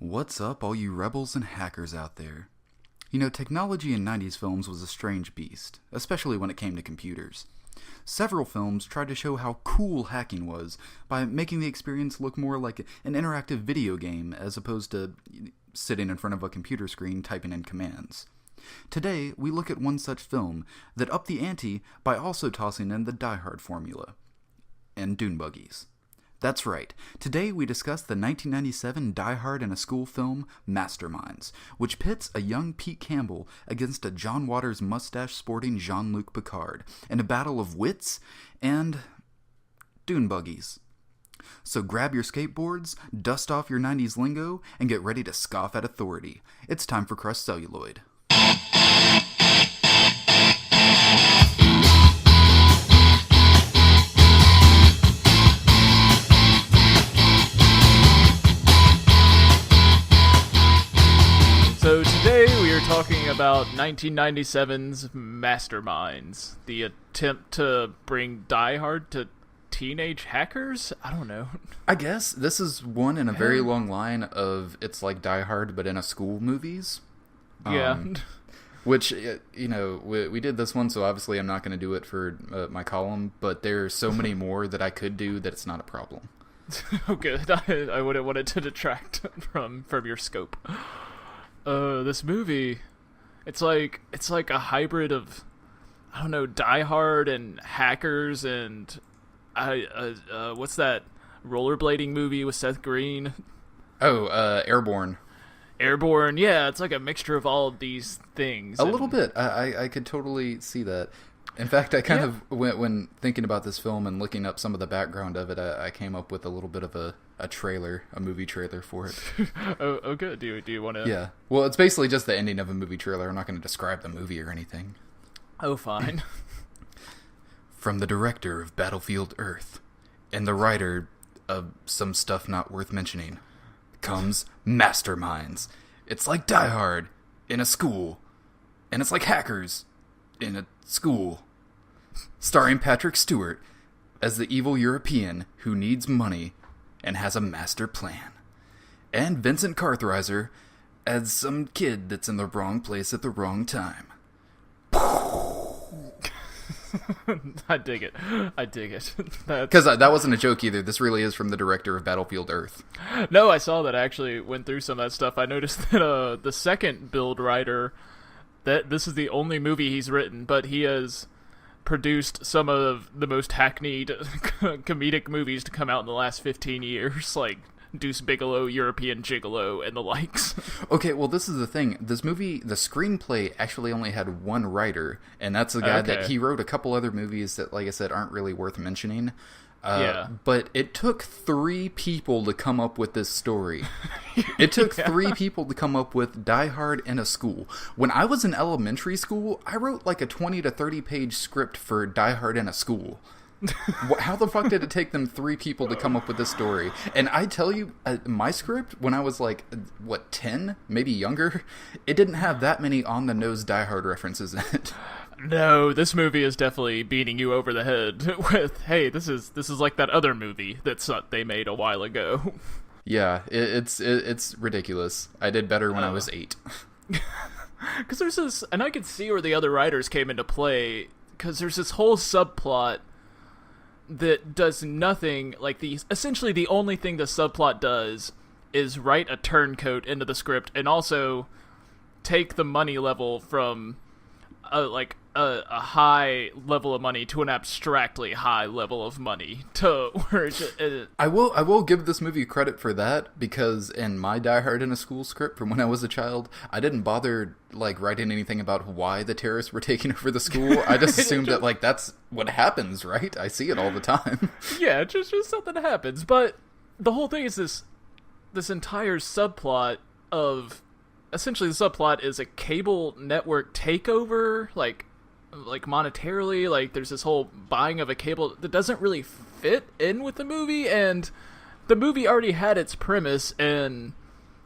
What's up, all you rebels and hackers out there? You know, technology in 90s films was a strange beast, especially when it came to computers. Several films tried to show how cool hacking was by making the experience look more like an interactive video game as opposed to sitting in front of a computer screen typing in commands. Today, we look at one such film that upped the ante by also tossing in the Die Hard formula and dune buggies. That's right. Today we discuss the 1997 Die Hard in a School film, Masterminds, which pits a young Pete Campbell against a John Waters mustache-sporting Jean-Luc Picard in a battle of wits and dune buggies. So grab your skateboards, dust off your 90s lingo, and get ready to scoff at authority. It's time for Crushed Celluloid. So today we are talking about 1997's Masterminds, the attempt to bring Die Hard to teenage hackers? I don't know. I guess this is one in a very long line of it's like Die Hard but in a school movies. Yeah. Which, you know, we did this one, so obviously I'm not going to do it for my column, but there's so many more that I could do that it's not a problem. Oh, good. I wouldn't want it to detract from your scope. This movie, it's like a hybrid of, I don't know, Die Hard and hackers and what's that rollerblading movie with Seth Green? Oh, Airborne. Airborne, yeah, it's like a mixture of all of these things. A little bit. I could totally see that. In fact, I kind of, when thinking about this film and looking up some of the background of it, I came up with a little bit of a trailer, a movie trailer for it. Oh, good. Do you want to? Yeah. Well, it's basically just the ending of a movie trailer. I'm not going to describe the movie or anything. Oh, fine. From the director of Battlefield Earth and the writer of some stuff not worth mentioning comes Masterminds. It's like Die Hard in a school, and it's like hackers in a school, starring Patrick Stewart as the evil European who needs money and has a master plan, and Vincent Kartheiser as some kid that's in the wrong place at the wrong time. I dig it. Because that wasn't a joke either. This really is from the director of Battlefield Earth. No, I saw that. I actually went through some of that stuff. I noticed that the second build writer, that this is the only movie he's written, but he has produced some of the most hackneyed comedic movies to come out in the last 15 years, like Deuce Bigalow, European Gigolo, and the likes. Okay, well, this is the thing. This movie, the screenplay actually only had one writer, and that's the guy that he wrote a couple other movies that, like I said, aren't really worth mentioning. But it took 3 people to come up with this story. It took 3 people to come up with Die Hard in a School. When I was in elementary school, I wrote like a 20 to 30 page script for Die Hard in a School. How the fuck did it take them 3 people to come up with this story? And I tell you, my script, when I was like, 10? Maybe younger? It didn't have that many on-the-nose Die Hard references in it. No, this movie is definitely beating you over the head with, hey, this is like that other movie they made a while ago. Yeah, it's ridiculous. I did better when I was 8. Because there's this, and I could see where the other writers came into play, because there's this whole subplot that does nothing, like essentially the only thing the subplot does is write a turncoat into the script and also take the money level from a high level of money to an abstractly high level of money to where I will give this movie credit for that, because in my Die Hard in a School script from when I was a child, I didn't bother writing anything about why the terrorists were taking over the school. I just assumed that that's what happens, right? I see it all the time. Yeah, just something happens. But the whole thing is this entire subplot of, essentially the subplot is a cable network takeover, like monetarily, like there's this whole buying of a cable that doesn't really fit in with the movie, and the movie already had its premise in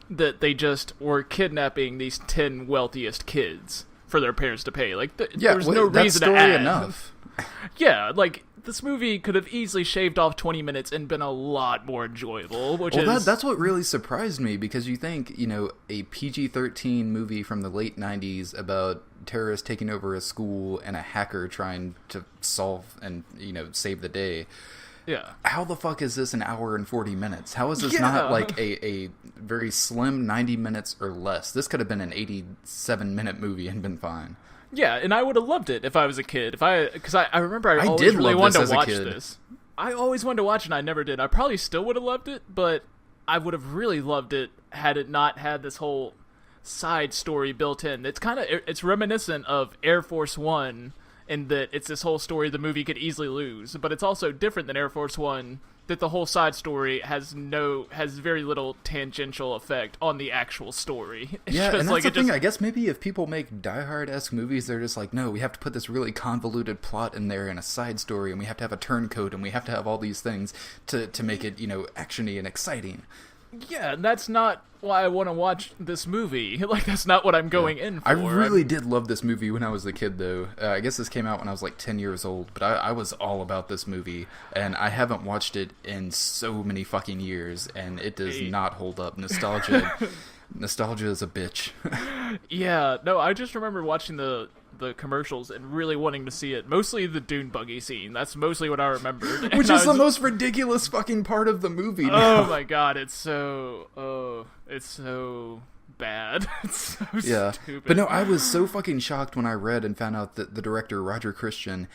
that they just were kidnapping these 10 wealthiest kids for their parents to pay. Like, there's no reason to add. Enough. Yeah, like, this movie could have easily shaved off 20 minutes and been a lot more enjoyable, that's what really surprised me, because you think, a PG-13 movie from the late 90s about terrorists taking over a school and a hacker trying to solve and, save the day. Yeah. How the fuck is this an hour and 40 minutes? How is this not like a very slim 90 minutes or less? This could have been an 87-minute movie and been fine. Yeah, and I would have loved it if I was a kid. Because I remember I always did really love wanted this to as a watch kid. this. I always wanted to watch it, and I never did. I probably still would have loved it, but I would have really loved it had it not had this whole side story built in. It's reminiscent of Air Force One, in that it's this whole story the movie could easily lose, but it's also different than Air Force One, that the whole side story has very little tangential effect on the actual story. It's yeah, just and that's like the thing. I guess maybe if people make Die Hard-esque movies, they're just like, no, we have to put this really convoluted plot in there and a side story, and we have to have a turncoat, and we have to have all these things to make it, actiony and exciting. Yeah, and that's not why I want to watch this movie. Like, that's not what I'm going in for. I really did love this movie when I was a kid, though. I guess this came out when I was like 10 years old, but I was all about this movie, and I haven't watched it in so many fucking years, and it does not hold up. Nostalgia is a bitch. Yeah, no, I just remember watching the commercials and really wanting to see it. Mostly the dune buggy scene. That's mostly what I remembered. Which is the most ridiculous fucking part of the movie now. Oh my god, it's so bad. It's so stupid. But no, I was so fucking shocked when I read and found out that the director, Roger Christian,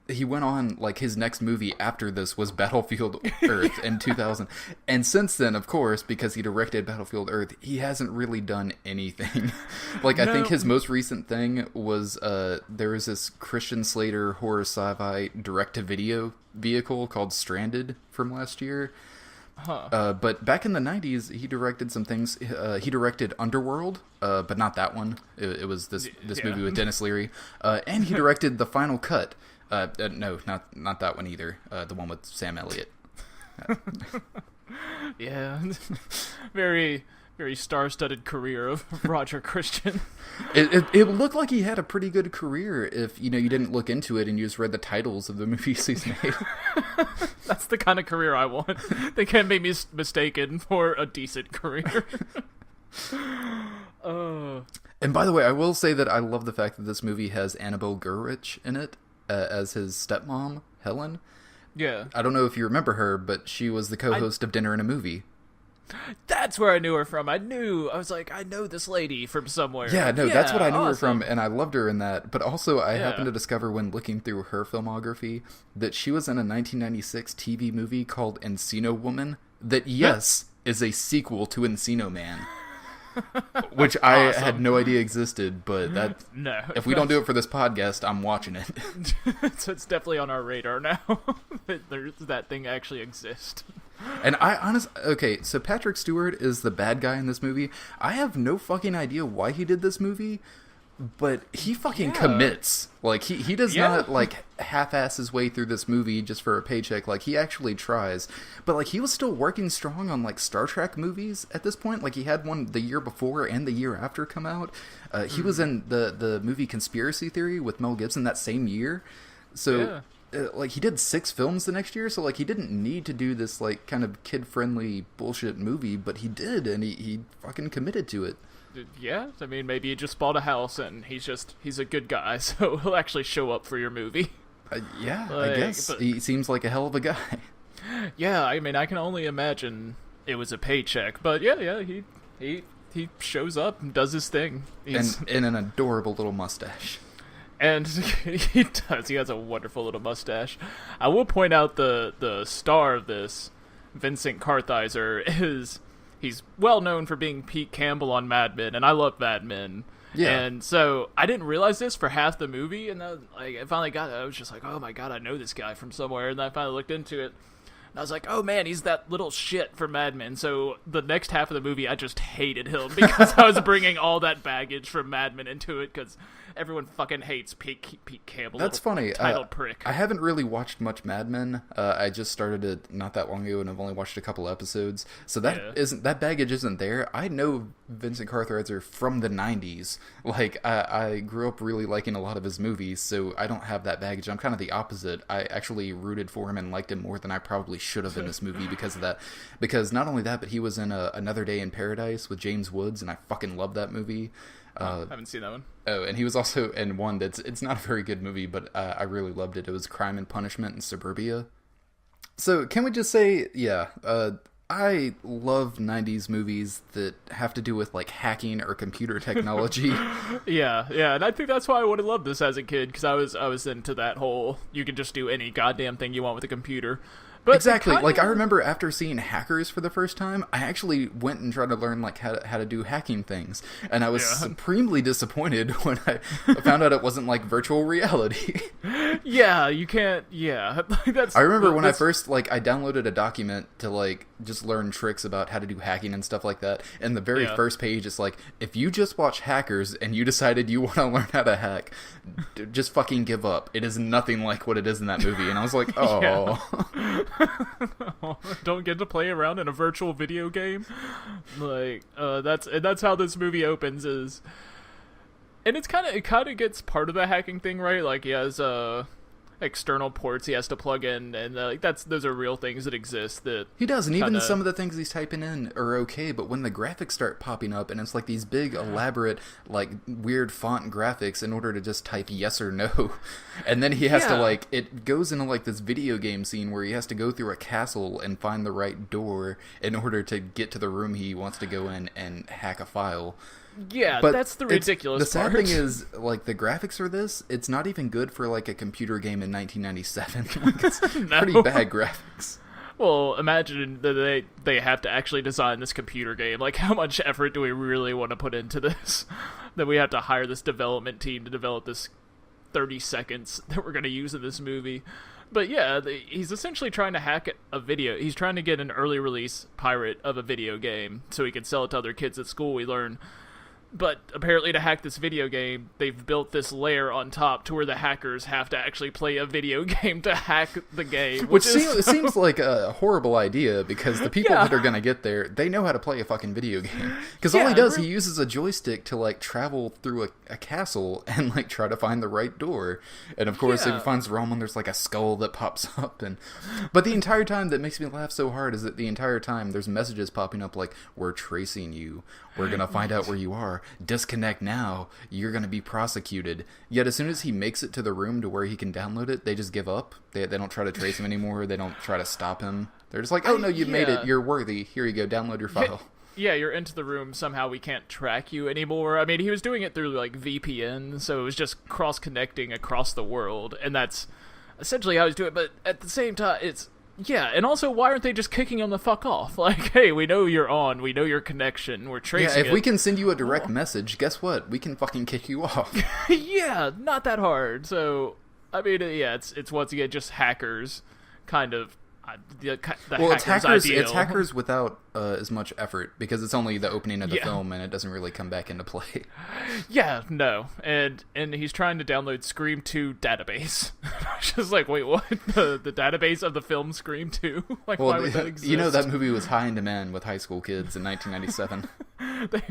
he went on, like, his next movie after this was Battlefield Earth in 2000. And since then, of course, because he directed Battlefield Earth, he hasn't really done anything. I think his most recent thing was, there was this Christian Slater horror sci-fi direct-to-video vehicle called Stranded from last year. Huh. But back in the 90s, he directed some things. He directed Underworld, but not that one. It was this movie with Dennis Leary. And he directed The Final Cut. No, not that one either. The one with Sam Elliott. Yeah. Very, very star-studded career of Roger Christian. It looked like he had a pretty good career if, you didn't look into it and you just read the titles of the movies he's made. That's the kind of career I want. They can't make me mistaken for a decent career. And by the way, I will say that I love the fact that this movie has Annabelle Gurwitch in it as his stepmom, Helen. Yeah. I don't know if you remember her, but she was the co-host of Dinner and a Movie. That's where I knew her from. I was like, I know this lady from somewhere. Yeah, no, that's what I knew her from, and I loved her in that. But also, I happened to discover when looking through her filmography that she was in a 1996 TV movie called Encino Woman that, yes, is a sequel to Encino Man. Which I had no idea existed, but if we don't do it for this podcast, I'm watching it. So it's definitely on our radar now. That thing actually exists. And so Patrick Stewart is the bad guy in this movie. I have no fucking idea why he did this movie, but he fucking commits. Like, he does not, like, half-ass his way through this movie just for a paycheck. Like, he actually tries. But, like, he was still working strong on, like, Star Trek movies at this point. Like, he had one the year before and the year after come out. He was in the movie Conspiracy Theory with Mel Gibson that same year. So, like, he did 6 films the next year. So, like, he didn't need to do this, like, kind of kid-friendly bullshit movie. But he did, and he fucking committed to it. Yeah, I mean, maybe he just bought a house and he's a good guy, so he'll actually show up for your movie. I guess. He seems like a hell of a guy. Yeah, I mean, I can only imagine it was a paycheck, but yeah, he shows up and does his thing. And an adorable little mustache. And he does. He has a wonderful little mustache. I will point out the star of this, Vincent Kartheiser, he's well known for being Pete Campbell on Mad Men, and I love Mad Men. Yeah. And so I didn't realize this for half the movie, and I finally got it. I was just like, oh my god, I know this guy from somewhere. And I finally looked into it, and I was like, oh man, he's that little shit from Mad Men. So the next half of the movie, I just hated him because I was bringing all that baggage from Mad Men into it, because Everyone fucking hates Pete Campbell. That's funny. Titled prick. I haven't really watched much Mad Men. I just started it not that long ago, and I've only watched a couple episodes. So that baggage isn't there. I know Vincent Kartheiser from the 90s. Like, I grew up really liking a lot of his movies, so I don't have that baggage. I'm kind of the opposite. I actually rooted for him and liked him more than I probably should have in this movie because of that. Because not only that, but he was in Another Day in Paradise with James Woods, and I fucking love that movie. I haven't seen that one. Oh, and he was also in one it's not a very good movie, but I really loved it. It was Crime and Punishment in Suburbia. So can we just say, I love 90s movies that have to do with like hacking or computer technology. yeah, and I think that's why I would have loved this as a kid, because I was into that whole you can just do any goddamn thing you want with a computer. But exactly. Like, I remember after seeing Hackers for the first time, I actually went and tried to learn like how to do hacking things, and I was supremely disappointed when I found out it wasn't like virtual reality. Yeah, you can't. Yeah, I remember when I first I downloaded a document to like just learn tricks about how to do hacking and stuff like that, and the very first page is like, if you just watch Hackers and you decided you want to learn how to hack, just fucking give up. It is nothing like what it is in that movie. And I was like, oh. Don't get to play around in a virtual video game. Like, that's how this movie opens is, and it kind of gets part of the hacking thing right. Like, he has external ports he has to plug in, and those are real things that exist. That he does, and even some of the things he's typing in are okay, but when the graphics start popping up and it's like these big elaborate like weird font graphics in order to just type yes or no, and then he has to like, it goes into like this video game scene where he has to go through a castle and find the right door in order to get to the room he wants to go in and hack a file. Yeah, but that's the ridiculous part. The sad thing is, like, the graphics for this, it's not even good for, like, a computer game in 1997. Like, it's pretty bad graphics. Well, imagine that they have to actually design this computer game. Like, how much effort do we really want to put into this? That we have to hire this development team to develop this 30 seconds that we're going to use in this movie. But yeah, he's essentially trying to hack a video. He's trying to get an early release pirate of a video game so he can sell it to other kids at school, we learn. But apparently to hack this video game, they've built this layer on top to where the hackers have to actually play a video game to hack the game. Which seems like a horrible idea, because the people that are going to get there, they know how to play a fucking video game. Because all he does, he uses a joystick to like travel through a castle and like try to find the right door. And of course, if he finds the wrong one, there's like a skull that pops up. But the entire time that makes me laugh so hard is that the entire time there's messages popping up like, we're tracing you. We're going to find out where you are. Disconnect now. You're going to be prosecuted. Yet as soon as he makes it to the room to where he can download it, they just give up. They don't try to trace him anymore. They don't try to stop him. They're just like, oh no, you made it. You're worthy. Here you go. Download your file. Yeah, you're into the room. Somehow we can't track you anymore. I mean, he was doing it through like VPN, so it was just cross-connecting across the world. And that's essentially how he's doing it. But at the same time, yeah, and also, why aren't they just kicking him the fuck off? Like, hey, we know you're on, we know your connection, we're tracing it. Yeah, if we can send you a direct message, guess what? We can fucking kick you off. Yeah, not that hard. So, I mean, yeah, it's once again just hackers, kind of. It's hackers without as much effort, because it's only the opening of the film and it doesn't really come back into play. Yeah, no, and he's trying to download Scream 2 database. Just like, wait, what? The database of the film Scream 2? Like, why would that exist? You know, that movie was high in demand with high school kids in 1997.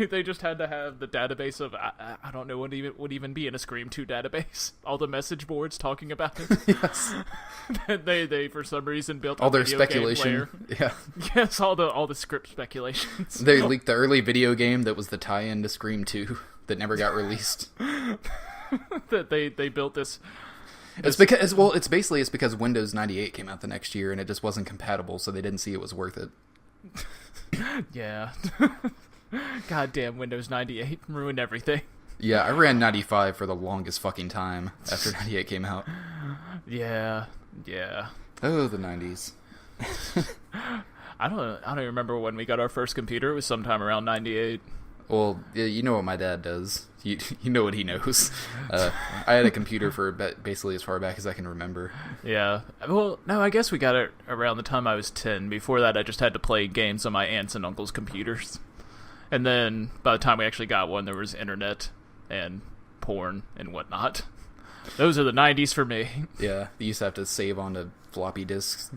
They just had to have the database of I don't know what would even be in a Scream 2 database. All the message boards talking about it. Yes. they for some reason built all their speculation. Yeah. Yes, all the script speculations. They leaked the early video game that was the tie-in to Scream 2 that never got released. That they built this. It's because Windows 98 came out the next year and it just wasn't compatible, so they didn't see it was worth it. Yeah. Goddamn Windows 98 ruined everything. Yeah, I ran 95 for the longest fucking time after 98 came out. Yeah. Oh, the 90s. I don't even remember when we got our first computer. It was sometime around 98. Well, you know what my dad does. You know what he knows. I had a computer for basically as far back as I can remember. Yeah. Well, no, I guess we got it around the time I was 10. Before that, I just had to play games on my aunts and uncles' computers. And then by the time we actually got one, there was internet. And porn and whatnot. Those are the 90s for me. Yeah, you used to have to save onto floppy disks.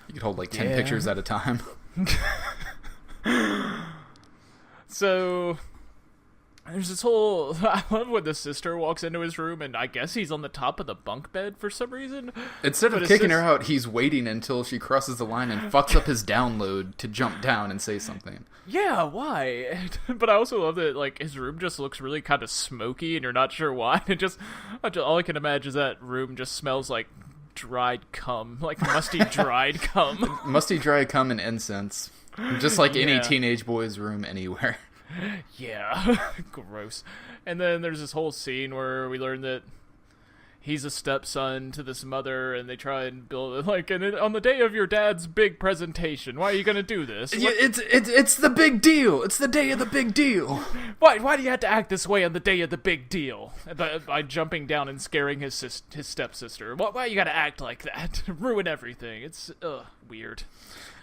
You could hold like 10 pictures at a time. So there's this whole... I love when the sister walks into his room, and I guess he's on the top of the bunk bed for some reason. Instead of kicking her out, he's waiting until she crosses the line and fucks up his download to jump down and say something. Yeah, why? But I also love that, like, his room just looks really kind of smoky, and you're not sure why. All I can imagine is that room just smells like dried cum. Like musty dried cum. Musty dried cum and incense. Just like any teenage boy's room anywhere. Yeah, gross. And then there's this whole scene where we learn that he's a stepson to this mother, and they try and build it like, and on the day of your dad's big presentation, why are you gonna do this? Yeah, it's the big deal. It's the day of the big deal. Why do you have to act this way on the day of the big deal? By jumping down and scaring his stepsister. Why you gotta act like that? Ruin everything. It's weird.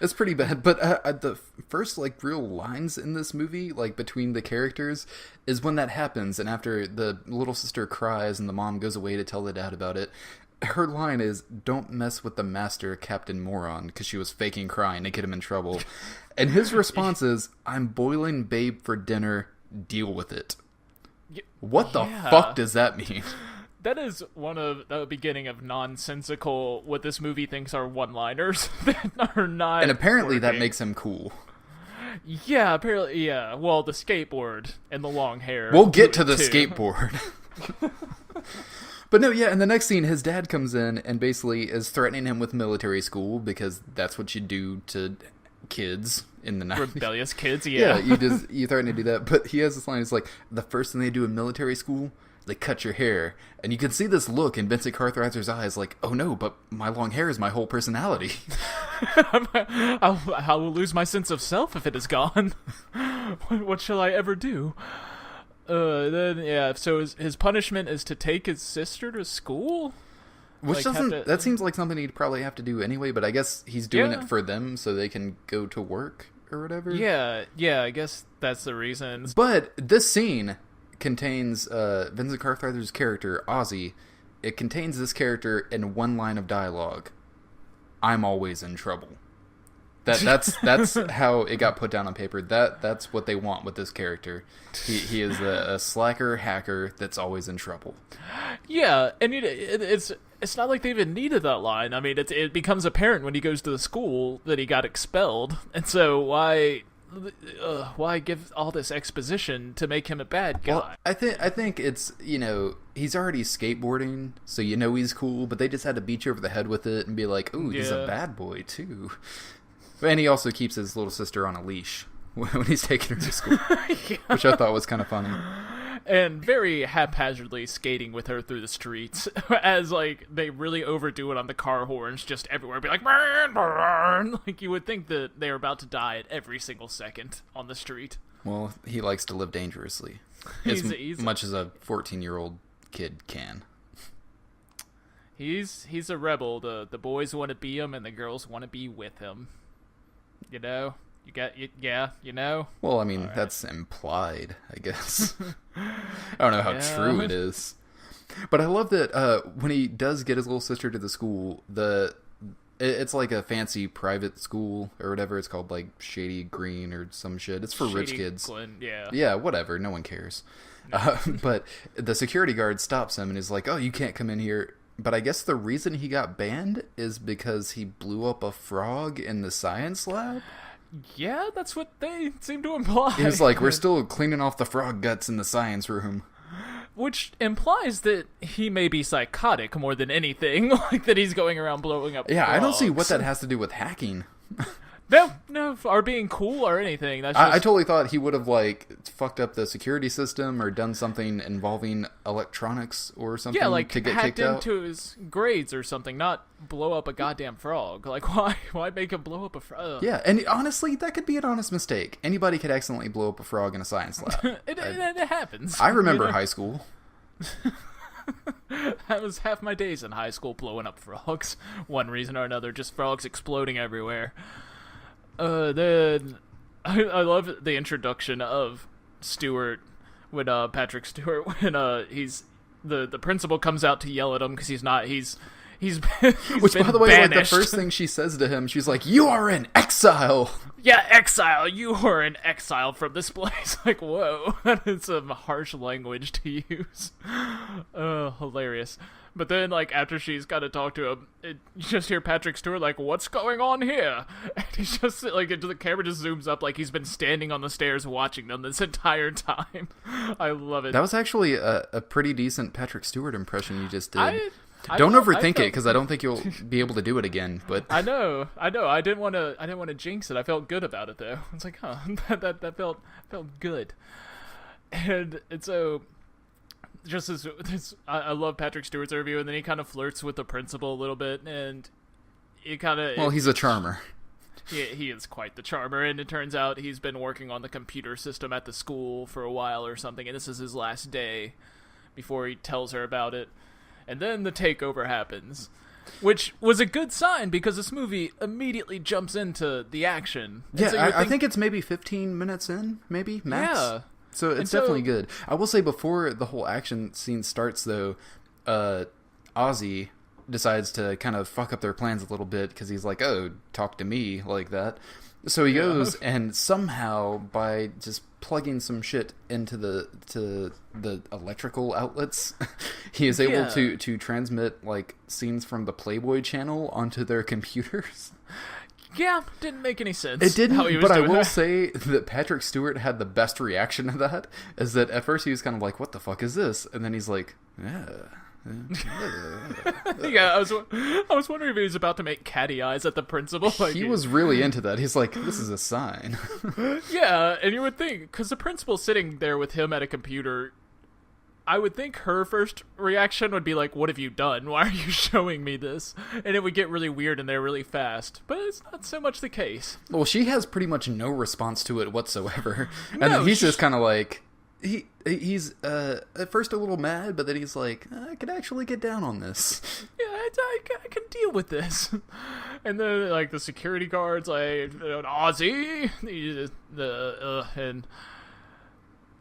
It's pretty bad, but the first like real lines in this movie, like between the characters, is when that happens, and after the little sister cries and the mom goes away to tell the dad about it, her line is, "Don't mess with the master, Captain Moron," because she was faking crying to get him in trouble. And his response is, "I'm boiling babe for dinner, deal with it." What the fuck does that mean? That is one of the beginning of nonsensical, what this movie thinks are one-liners that are not. And apparently working. That makes him cool. Yeah, apparently, yeah. Well, the skateboard and the long hair. We'll get to the skateboard. But no, yeah, in the next scene, his dad comes in and basically is threatening him with military school, because that's what you do to kids in the 90s. Rebellious kids, yeah. You threaten to do that. But he has this line, he's like, the first thing they do in military school, they cut your hair. And you can see this look in Vincent Kartheiser's eyes, like, oh no, but my long hair is my whole personality. I will lose my sense of self if it is gone. What shall I ever do? So his punishment is to take his sister to school? Which that seems like something he'd probably have to do anyway, but I guess he's doing it for them so they can go to work or whatever. Yeah, I guess that's the reason. But this scene contains Vincent Kartheiser's character, Ozzy. It contains this character in one line of dialogue. "I'm always in trouble." That's how it got put down on paper. That's what they want with this character. He is a slacker hacker that's always in trouble. Yeah, and it's not like they even needed that line. I mean, it becomes apparent when he goes to the school that he got expelled, and so why give all this exposition to make him a bad guy? Well, I think it's, he's already skateboarding, so he's cool, but they just had to beat you over the head with it and be like, ooh, he's a bad boy too. And he also keeps his little sister on a leash when he's taking her to school, which I thought was kind of funny. And very haphazardly skating with her through the streets as, like, they really overdo it on the car horns just everywhere. Be like, burn, burn. Like, you would think that they're about to die at every single second on the street. Well, he likes to live dangerously. Much as a 14-year-old kid can. He's a rebel. The boys want to be him and the girls want to be with him. Well, I mean, that's implied, I guess. I don't know how true it is. But I love that when he does get his little sister to the school, it's like a fancy private school or whatever. It's called like Shady Green or some shit. It's for rich kids. Glen, yeah. Yeah, whatever. No one cares. But the security guard stops him and is like, oh, you can't come in here. But I guess the reason he got banned is because he blew up a frog in the science lab? Yeah, that's what they seem to imply. He was like, we're still cleaning off the frog guts in the science room. Which implies that he may be psychotic more than anything. Like, that he's going around blowing up frogs. I don't see what that has to do with hacking. No, or being cool or anything. That's I totally thought he would have, like, fucked up the security system or done something involving electronics or something to get kicked out. Hacked into his grades or something, not blow up a goddamn frog. Like, why make him blow up a frog? Yeah, and honestly, that could be an honest mistake. Anybody could accidentally blow up a frog in a science lab. It happens. I remember high school. That was half my days in high school, blowing up frogs. One reason or another, just frogs exploding everywhere. Then I love the introduction of Stewart when Patrick Stewart when the principal comes out to yell at him because he's been, Which, been by the way, like, the banished. first thing she says to him, she's like, "You are in exile." Yeah, exile. You are in exile from this place. Like, whoa, that is some harsh language to use. Hilarious. But then, like, after she's got to talk to him, you just hear Patrick Stewart like, "What's going on here?" And he's just like, the camera just zooms up like he's been standing on the stairs watching them this entire time. I love it. That was actually a pretty decent Patrick Stewart impression you just did. I Don't felt- overthink it, because I don't think you'll be able to do it again. But I know. I didn't want to jinx it. I felt good about it though. I was like, huh, that felt good. And so, just as I love Patrick Stewart's interview, and then he kind of flirts with the principal a little bit, and he's a charmer. He is quite the charmer, and it turns out he's been working on the computer system at the school for a while or something, and this is his last day before he tells her about it. And then the takeover happens, which was a good sign because this movie immediately jumps into the action. And Yeah, so I think it's maybe 15 minutes in, maybe, max. Yeah. So it's definitely good. I will say, before the whole action scene starts, though, Ozzy decides to kind of fuck up their plans a little bit because he's like, "Oh, talk to me," like that. So he goes, and somehow, by just plugging some shit into the electrical outlets, he is able to transmit, like, scenes from the Playboy channel onto their computers. Yeah, didn't make any sense. It didn't, how he was but I doing will that. say that Patrick Stewart had the best reaction to that, is that at first he was kind of like, "What the fuck is this?" And then he's like, "Yeah." Yeah, I was wondering if he was about to make catty eyes at the principal. Like, He was really into that. He's like, "This is a sign." Yeah, and you would think, because the principal's sitting there with him at a computer, I would think her first reaction would be like, "What have you done? Why are you showing me this?" And it would get really weird in there really fast. But it's not so much the case. Well, she has pretty much no response to it whatsoever. And No, then he's just kind of like, he's at first a little mad, but then he's like, "I could actually get down on this." Yeah, I can deal with this. And then, like, the security guards, like, Ozzy, and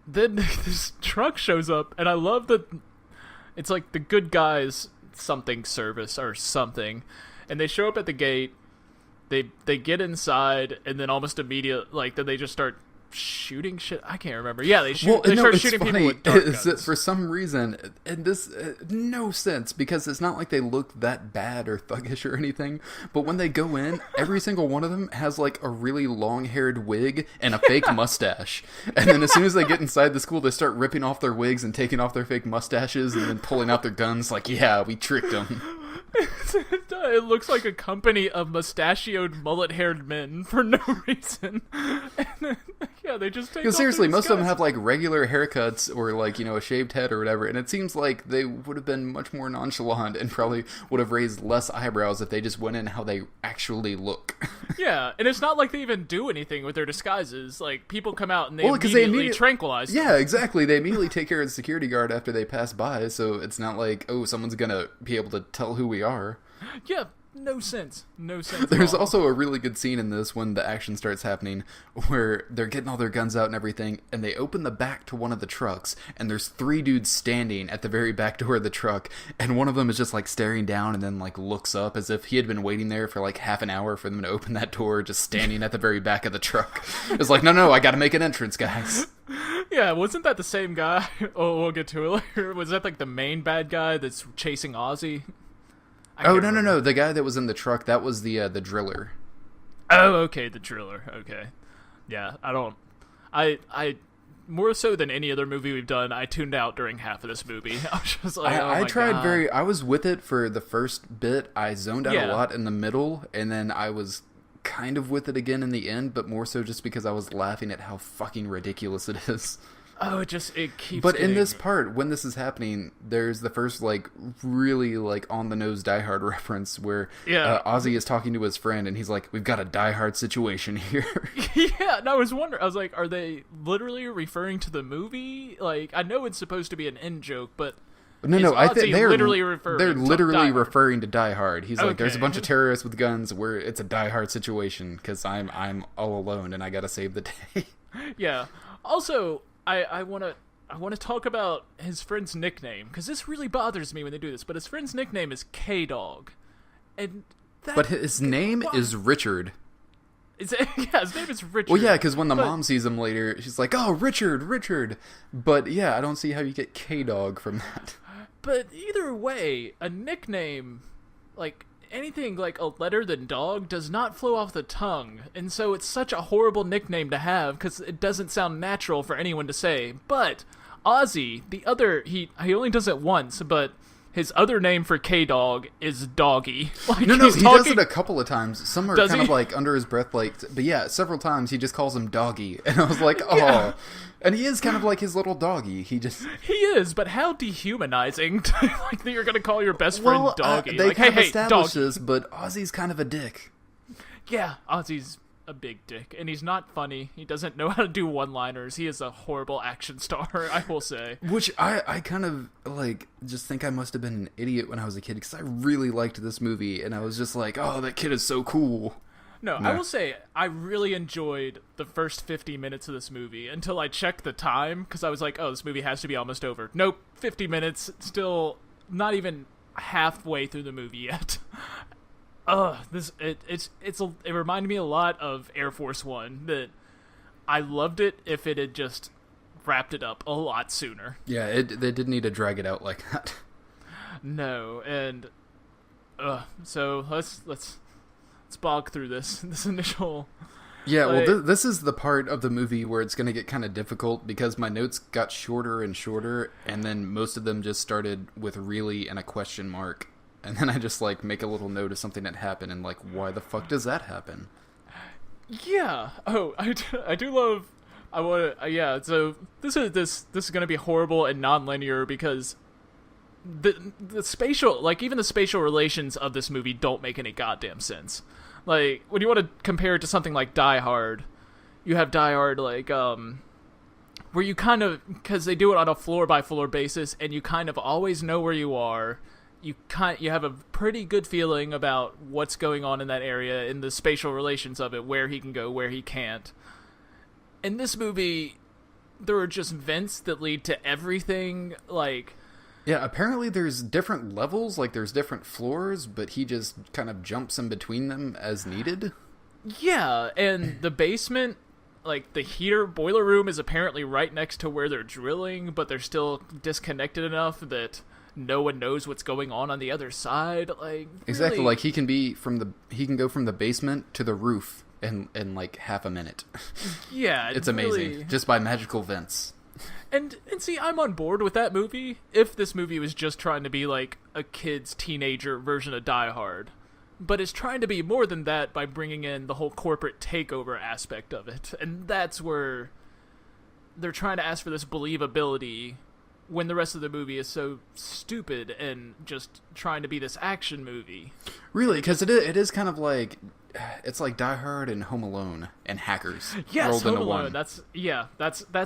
then this truck shows up, and I love that it's like the good guys something service or something, and they show up at the gate, they get inside, and then almost immediate, like, then they just start shooting shit. I can't remember. Yeah, they shoot. They start shooting people with dart guns. That for some reason, and this no sense, because it's not like they look that bad or thuggish or anything. But when they go in, every single one of them has like a really long-haired wig and a fake mustache. And then as soon as they get inside the school, they start ripping off their wigs and taking off their fake mustaches, and then pulling out their guns. Like, yeah, we tricked them. It looks like a company of mustachioed, mullet-haired men for no reason. And then, yeah, they just take. Because off seriously, their most of them disguise. have like regular haircuts or like, a shaved head or whatever, and it seems like they would have been much more nonchalant and probably would have raised less eyebrows if they just went in how they actually look. Yeah, and it's not like they even do anything with their disguises. Like, people come out and they 'cause immediately tranquilize them. Yeah, exactly. They immediately take care of the security guard after they pass by, so it's not like, oh, someone's gonna be able to tell who we are. Yeah, no sense. No sense. There's at all. also a really good scene in this when the action starts happening where they're getting all their guns out and everything, and they open the back to one of the trucks, and there's 3 dudes standing at the very back door of the truck, and one of them is just like staring down and then like looks up as if he had been waiting there for like half an hour for them to open that door, just standing at the very back of the truck. It's like, no, I gotta make an entrance, guys. Yeah, wasn't that the same guy? Oh, we'll get to it later. Was that like the main bad guy that's chasing Ozzy? Oh, no. The guy that was in the truck, that was the driller. Oh, okay, the driller. Okay. Yeah, I more so than any other movie we've done, I tuned out during half of this movie. I was just like, I tried God. I was with it for the first bit. I zoned out a Yeah. lot in the middle, and then I was kind of with it again in the end, but more so just because I was laughing at how fucking ridiculous it is. Oh, it keeps But in getting... this part, when this is happening, there's the first, like, really, like, on-the-nose Die Hard reference where Ozzy is talking to his friend, and he's like, "We've got a Die Hard situation here." Yeah, and I was wondering, I was like, are they literally referring to the movie? Like, I know it's supposed to be an in joke, but No, I think they're literally literally referring to Die Hard. He's like, "There's a Okay. bunch of terrorists with guns. Where it's a Die Hard situation because I'm all alone and I gotta save the day." Yeah. Also, I want to I want to talk about his friend's nickname, because this really bothers me when they do this, but his friend's nickname is K-Dog. And that, but his name is Richard. Yeah, his name is Richard. Well, yeah, because when the mom sees him later, she's like, "Oh, Richard." But yeah, I don't see how you get K-Dog from that. But either way, a nickname, like anything like a letter than dog, does not flow off the tongue, and so it's such a horrible nickname to have because it doesn't sound natural for anyone to say. But Ozzy, the other, he only does it once, but his other name for K-Dog is Doggy. Like, no, he does it a couple of times. Some are kind of like under his breath, like, but yeah, several times he just calls him Doggy, and I was like, oh. Yeah. And he is kind of like his little doggy. He is, but how dehumanizing to, like, that you're gonna call your best friend Doggy. They like, kind of hey, establish doggy. this, but Ozzy's kind of a dick. Yeah, Ozzy's a big dick, and he's not funny. He doesn't know how to do one-liners. He is a horrible action star, I will say. Which I kind of, like, just think I must have been an idiot when I was a kid, because I really liked this movie, and I was just like, oh, that kid is so cool. No, I will say, I really enjoyed the first 50 minutes of this movie, until I checked the time, because I was like, oh, this movie has to be almost over. Nope, 50 minutes, still not even halfway through the movie yet. It reminded me a lot of Air Force One. That I loved it if it had just wrapped it up a lot sooner. Yeah, they didn't need to drag it out like that. No, and so let's bog through this initial. Yeah, well, this is the part of the movie where it's going to get kind of difficult because my notes got shorter and shorter, and then most of them just started with really and a question mark. And then I just, like, make a little note of something that happened and, like, why the fuck does that happen? Yeah. Oh, I do love... I want to... yeah, so this is going to be horrible and non-linear because the spatial... Like, even the spatial relations of this movie don't make any goddamn sense. Like, when you want to compare it to something like Die Hard, you have Die Hard, like, where you kind of... Because they do it on a floor-by-floor basis, and you kind of always know where you are... You have a pretty good feeling about what's going on in that area, in the spatial relations of it, where he can go, where he can't. In this movie, there are just vents that lead to everything, like... Yeah, apparently there's different levels, like there's different floors, but he just kind of jumps in between them as needed. Yeah, and the basement, like the boiler room is apparently right next to where they're drilling, but they're still disconnected enough that... no one knows what's going on the other side. Like exactly, really... like he can go from the basement to the roof in like half a minute. Yeah, it's amazing just by magical vents. And see, I'm on board with that movie if this movie was just trying to be like a kid's teenager version of Die Hard, but it's trying to be more than that by bringing in the whole corporate takeover aspect of it, and that's where they're trying to ask for this believability. When the rest of the movie is so stupid and just trying to be this action movie. Really, because it is kind of like... It's like Die Hard and Home Alone and Hackers. Yes, Home Alone. That's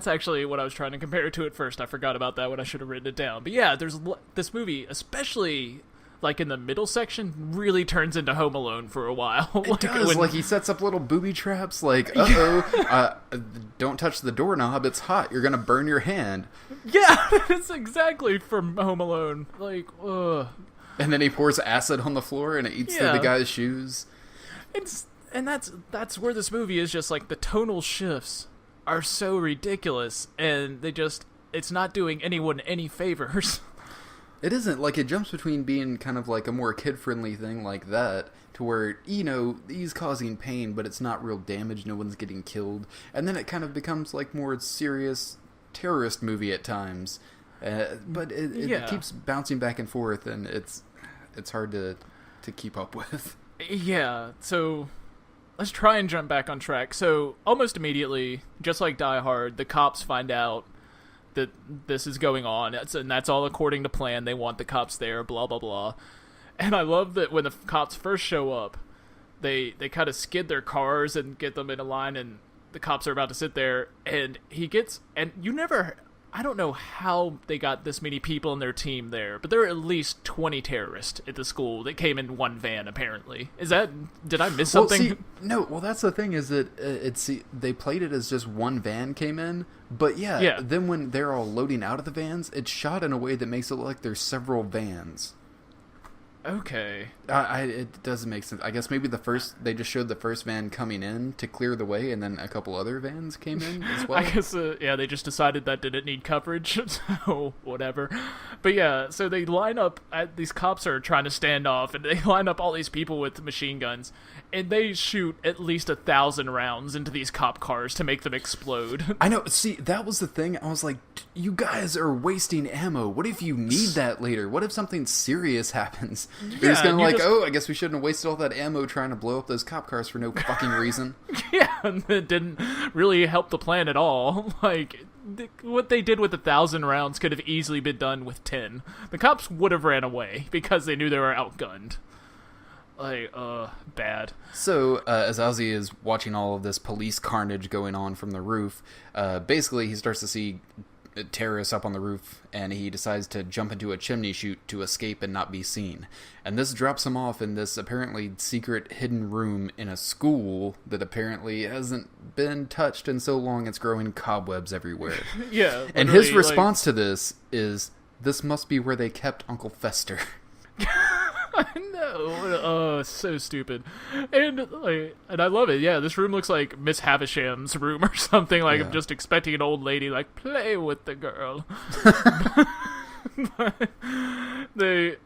actually what I was trying to compare it to at first. I forgot about that when I should have written it down. But yeah, there's this movie, especially... like in the middle section, really turns into Home Alone for a while. It does. Like he sets up little booby traps. Like, don't touch the doorknob. It's hot. You're gonna burn your hand. Yeah, it's exactly from Home Alone. Like, ugh. And then he pours acid on the floor and it eats through the guy's shoes. And that's where this movie is just like the tonal shifts are so ridiculous, and it's not doing anyone any favors. It isn't. Like, it jumps between being kind of like a more kid-friendly thing like that to where, you know, he's causing pain, but it's not real damage, no one's getting killed. And then it kind of becomes like more serious terrorist movie at times. But it keeps bouncing back and forth, and it's hard to keep up with. Yeah, so let's try and jump back on track. So almost immediately, just like Die Hard, the cops find out that this is going on, and that's all according to plan. They want the cops there, blah, blah, blah. And I love that when the cops first show up, they kind of skid their cars and get them in a line, and the cops are about to sit there, and he gets... And you never... I don't know how they got this many people in their team there, but there are at least 20 terrorists at the school that came in one van, apparently. Did I miss something? Well, that's the thing is that they played it as just one van came in, but then when they're all loading out of the vans, it's shot in a way that makes it look like there's several vans. Okay. It doesn't make sense. I guess maybe they just showed the first van coming in to clear the way, and then a couple other vans came in as well. I guess, they just decided that didn't need coverage, so whatever. But so they line up, these cops are trying to stand off, and they line up all these people with machine guns, and they shoot at least 1,000 rounds into these cop cars to make them explode. I know, see, that was the thing. I was like, you guys are wasting ammo. What if you need that later? What if something serious happens? They're just going I guess we shouldn't have wasted all that ammo trying to blow up those cop cars for no fucking reason. Yeah, and it didn't really help the plan at all. Like, what they did with 1,000 rounds could have easily been done with 10. The cops would have ran away because they knew they were outgunned. Like, bad. So, as Ozzy is watching all of this police carnage going on from the roof, basically he starts to see terrorists up on the roof, and he decides to jump into a chimney chute to escape and not be seen. And this drops him off in this apparently secret hidden room in a school that apparently hasn't been touched in so long it's growing cobwebs everywhere. Yeah. And his response to this is, this must be where they kept Uncle Fester. I know. So stupid. And I love it. Yeah, this room looks like Miss Havisham's room or something. Like, I'm just expecting an old lady, like, play with the girl.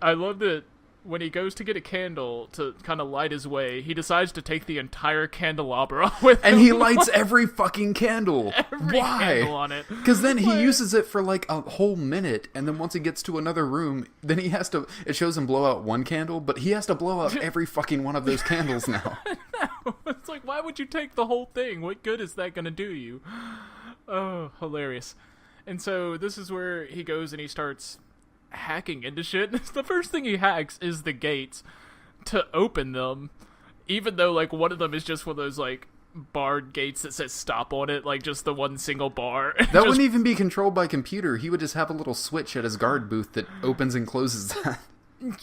I love that when he goes to get a candle to kind of light his way, he decides to take the entire candelabra with him. And he lights every fucking candle. Why? Candle on it. Because then he uses it for like a whole minute, and then once he gets to another room, then he has to, it shows him blow out one candle, but he has to blow out every fucking one of those candles now. No, it's like, why would you take the whole thing? What good is that going to do you? Oh, hilarious. And so this is where he goes and he starts hacking into shit. The first thing he hacks is the gates to open them, even though like one of them is just one of those like barred gates that says stop on it, like just the one single bar. That wouldn't even be controlled by computer. He would just have a little switch at his guard booth that opens and closes that.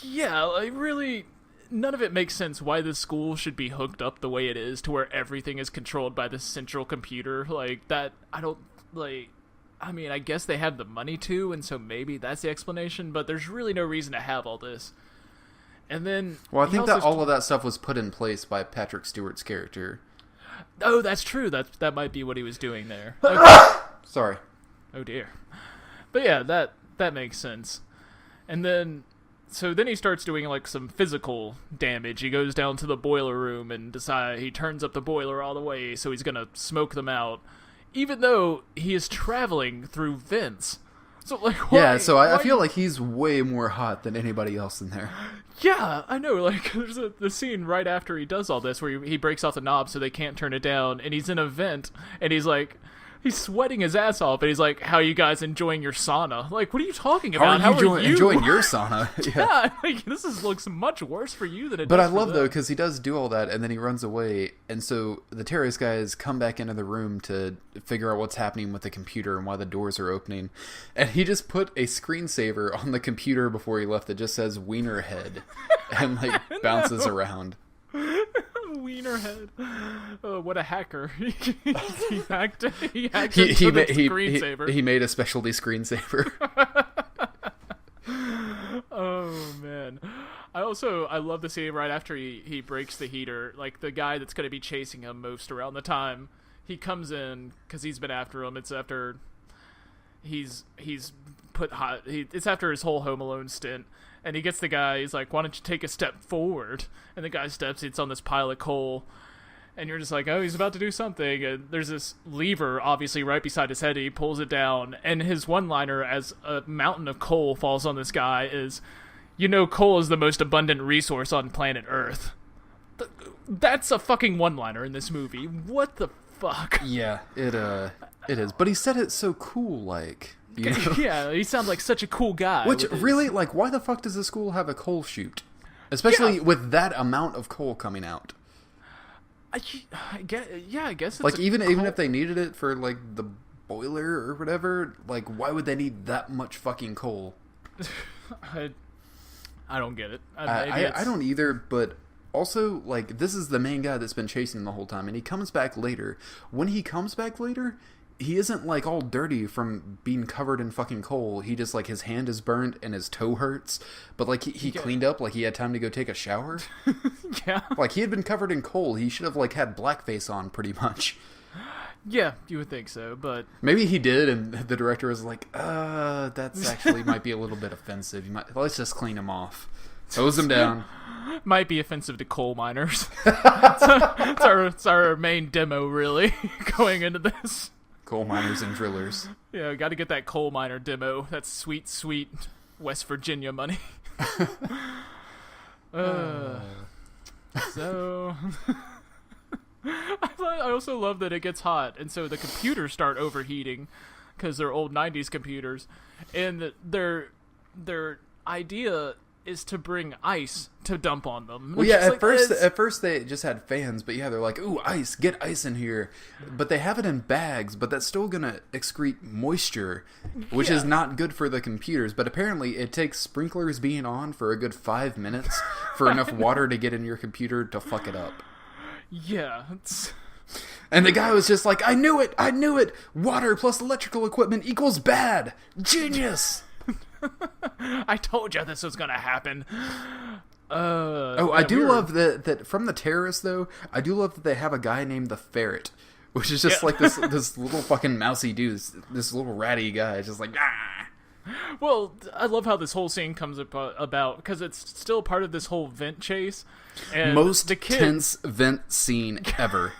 Yeah, like really none of it makes sense why this school should be hooked up the way it is to where everything is controlled by this central computer. Like that, I mean, I guess they have the money to, and so maybe that's the explanation, but there's really no reason to have all this. And then... Well, I think that all of that stuff was put in place by Patrick Stewart's character. Oh, that's true. That might be what he was doing there. Okay. Sorry. Oh, dear. But yeah, that makes sense. And then... So then he starts doing, like, some physical damage. He goes down to the boiler room and he turns up the boiler all the way, so he's gonna smoke them out. Even though he is traveling through vents. So, like, why? Yeah, so I feel like he's way more hot than anybody else in there. Yeah, I know. Like, there's the scene right after he does all this where he breaks off the knob so they can't turn it down, and he's in a vent, and he's like... He's sweating his ass off, and he's like, how are you guys enjoying your sauna? Like, what are you talking about? How are you enjoying your sauna? Yeah, like, looks much worse for you than it does But I for love, them. though, because he does do all that, and then he runs away, and so the terrorist guys come back into the room to figure out what's happening with the computer and why the doors are opening, and he just put a screensaver on the computer before he left that just says Wiener Head, and, like, bounces around. Wienerhead. Oh, what a hacker. He hacked into the screensaver. He made a specialty screensaver. Oh, man. I love the scene right after he breaks the heater. Like, the guy that's going to be chasing him most around the time, he comes in because he's been after him. It's after he's put hot. It's after his whole Home Alone stint. And he gets the guy, he's like, why don't you take a step forward? And the guy steps, it's on this pile of coal. And you're just like, oh, he's about to do something. And there's this lever, obviously, right beside his head. And he pulls it down. And his one-liner, as a mountain of coal falls on this guy, is, you know, coal is the most abundant resource on planet Earth. That's a fucking one-liner in this movie. What the fuck? Yeah, it is. But he said it so cool-like. You know? Yeah, he sounds like such a cool guy. Which, really, like, why the fuck does the school have a coal chute? Especially with that amount of coal coming out. I guess it's like, even if they needed it for, like, the boiler or whatever. Like, why would they need that much fucking coal? I don't get it. I don't either, but also, like, this is the main guy that's been chasing him the whole time, and he comes back later. When he comes back later, he isn't, like, all dirty from being covered in fucking coal. He just, like, his hand is burnt and his toe hurts, but, like, he cleaned up, like, he had time to go take a shower. Yeah. Like, he had been covered in coal. He should have, like, had blackface on, pretty much. Yeah, you would think so, but... Maybe he did, and the director was like, that's actually might be a little bit offensive. Let's just clean him off. Hose him down. Might be offensive to coal miners. It's our main demo, really, going into this. Coal miners and drillers. Yeah, got to get that coal miner demo. That's sweet, sweet West Virginia money. So... I also love that it gets hot, and so the computers start overheating because they're old 90s computers, and their idea is to bring ice to dump on them. Well, yeah, at first they just had fans, but yeah, they're like, ooh, ice, get ice in here. But they have it in bags, but that's still gonna excrete moisture, which is not good for the computers. But apparently it takes sprinklers being on for a good 5 minutes for enough water to get in your computer to fuck it up. Yeah. And the guy was just like, I knew it! Water plus electrical equipment equals bad! Genius! I told you this was gonna happen. I do love that from the terrorists, though, I do love that they have a guy named the Ferret, which is just like this little fucking mousy dude, this little ratty guy, just like, ah! Well, I love how this whole scene comes about, because it's still part of this whole vent chase. And most tense vent scene ever.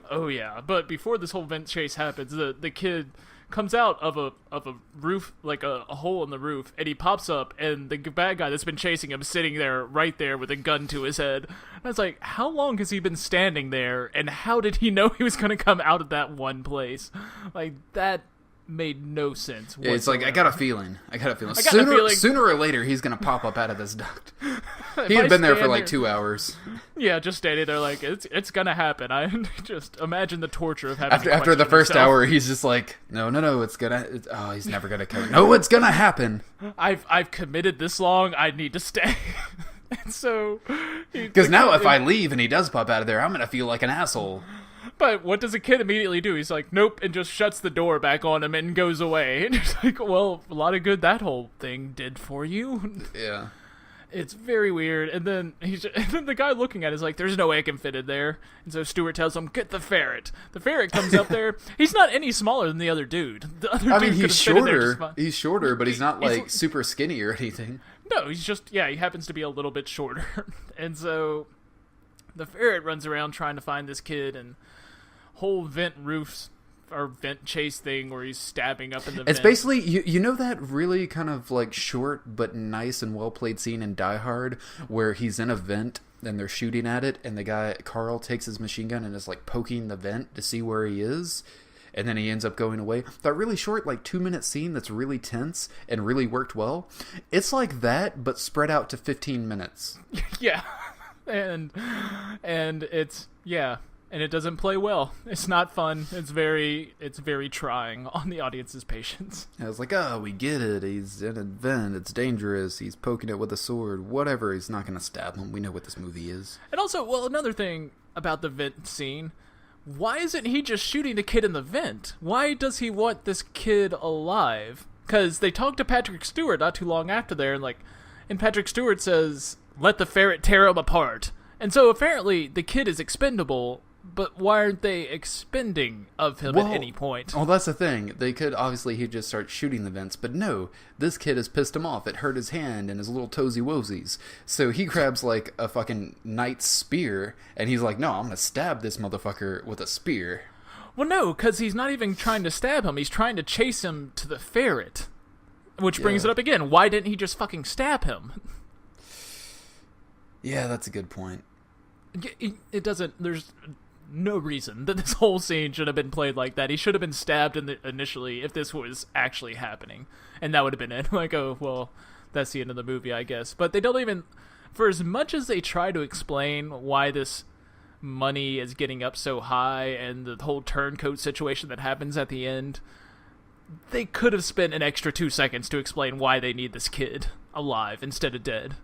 Oh yeah, but before this whole vent chase happens, the kid comes out of a roof, like a hole in the roof, and he pops up, and the bad guy that's been chasing him is sitting there, right there, with a gun to his head. And I was like, how long has he been standing there, and how did he know he was going to come out of that one place? Like, that made no sense whatsoever. It's like, I got a feeling. Sooner or later, he's going to pop up out of this duct. He had been there for like 2 hours. Yeah, just standing there like, it's going to happen. I just imagine the torture of having After the first hour, he's just like, no, it's going to... he's never going to come. No, it's going to happen. I've committed this long. I need to stay. And so... Because now if I leave and he does pop out of there, I'm going to feel like an asshole. But what does the kid immediately do? He's like, nope, and just shuts the door back on him and goes away. And it's like, well, a lot of good that whole thing did for you. Yeah. It's very weird. And then the guy looking at it is like, there's no way I can fit in there. And so Stewart tells him, get the ferret. The ferret comes up there. He's not any smaller than the other dude. The other dude he's shorter. He's shorter, but he's not like super skinny or anything. No, he's just, he happens to be a little bit shorter. And so the ferret runs around trying to find this kid, and whole vent roofs or vent chase thing where he's stabbing up in the vent. It's basically, you know that really kind of like short but nice and well played scene in Die Hard where he's in a vent and they're shooting at it, and the guy Carl takes his machine gun and is like poking the vent to see where he is, and then he ends up going away. That really short, like 2-minute scene that's really tense and really worked well. It's like that, but spread out to 15 minutes. Yeah. And it's, and it doesn't play well. It's not fun. It's very trying on the audience's patience. I was like, we get it. He's in a vent. It's dangerous. He's poking it with a sword. Whatever. He's not going to stab him. We know what this movie is. And also, well, another thing about the vent scene, why isn't he just shooting the kid in the vent? Why does he want this kid alive? Because they talked to Patrick Stewart not too long after there, and Patrick Stewart says, let the ferret tear him apart. And so apparently the kid is expendable, but why aren't they expending of him at any point? Well, that's the thing. They could, obviously, he'd just start shooting the vents, but no, this kid has pissed him off. It hurt his hand and his little toesy-woesies. So he grabs, like, a fucking knight's spear, and he's like, no, I'm gonna stab this motherfucker with a spear. Well, no, because he's not even trying to stab him. He's trying to chase him to the ferret. Which brings it up again. Why didn't he just fucking stab him? Yeah, that's a good point. It doesn't... There's no reason that this whole scene should have been played like that. He should have been stabbed initially if this was actually happening. And that would have been it. Like, oh, well, that's the end of the movie, I guess. But they don't even... For as much as they try to explain why this money is getting up so high and the whole turncoat situation that happens at the end, they could have spent an extra 2 seconds to explain why they need this kid alive instead of dead.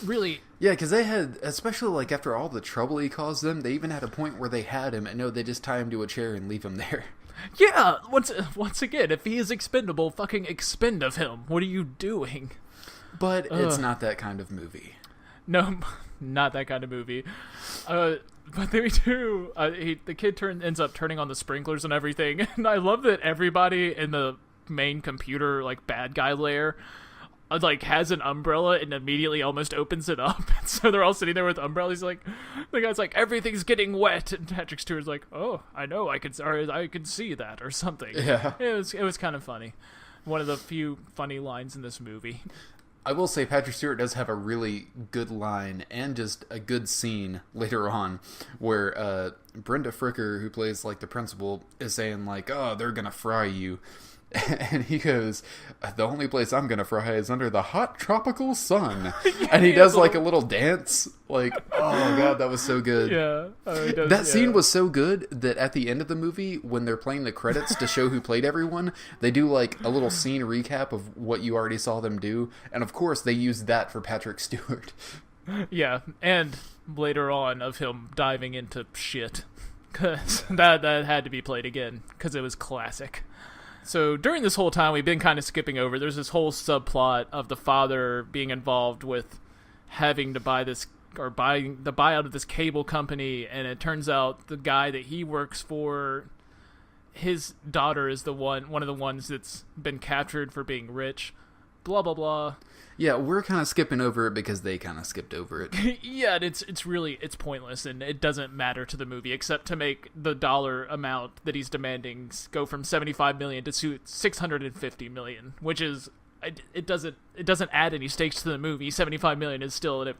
Really? Yeah, because they had, especially like after all the trouble he caused them, they even had a point where they had him, and no, they just tie him to a chair and leave him there. Yeah, once again, if he is expendable, fucking expend of him. What are you doing? But it's not that kind of movie. No, not that kind of movie. But they do. The kid ends up turning on the sprinklers and everything, and I love that everybody in the main computer, like, bad guy lair, like, has an umbrella and immediately almost opens it up. And so they're all sitting there with umbrellas. Like, the guy's like, everything's getting wet, and Patrick Stewart's like, oh, I know, I could see that, or something. Yeah, it was kind of funny. One of the few funny lines in this movie. I will say Patrick Stewart does have a really good line and just a good scene later on where Brenda Fricker, who plays like the principal, is saying like, oh, they're gonna fry you. And he goes, the only place I'm gonna fry is under the hot tropical sun. Yeah, and he does like a little dance. Like, oh god, that was so good. Yeah. He does, that scene was so good that at the end of the movie, when they're playing the credits to show who played everyone, they do like a little scene recap of what you already saw them do. And of course, they used that for Patrick Stewart. Yeah, and later on of him diving into shit. Because that had to be played again, because it was classic. So during this whole time, we've been kind of skipping over. There's this whole subplot of the father being involved with having to buy this, or buying the buyout of this cable company, and it turns out the guy that he works for, his daughter is one of the ones that's been captured for being rich. Blah blah blah. Yeah, we're kind of skipping over it because they kind of skipped over it. Yeah, it's pointless, and it doesn't matter to the movie except to make the dollar amount that he's demanding go from $75 million to $650 million, which is it doesn't add any stakes to the movie. $75 million is still an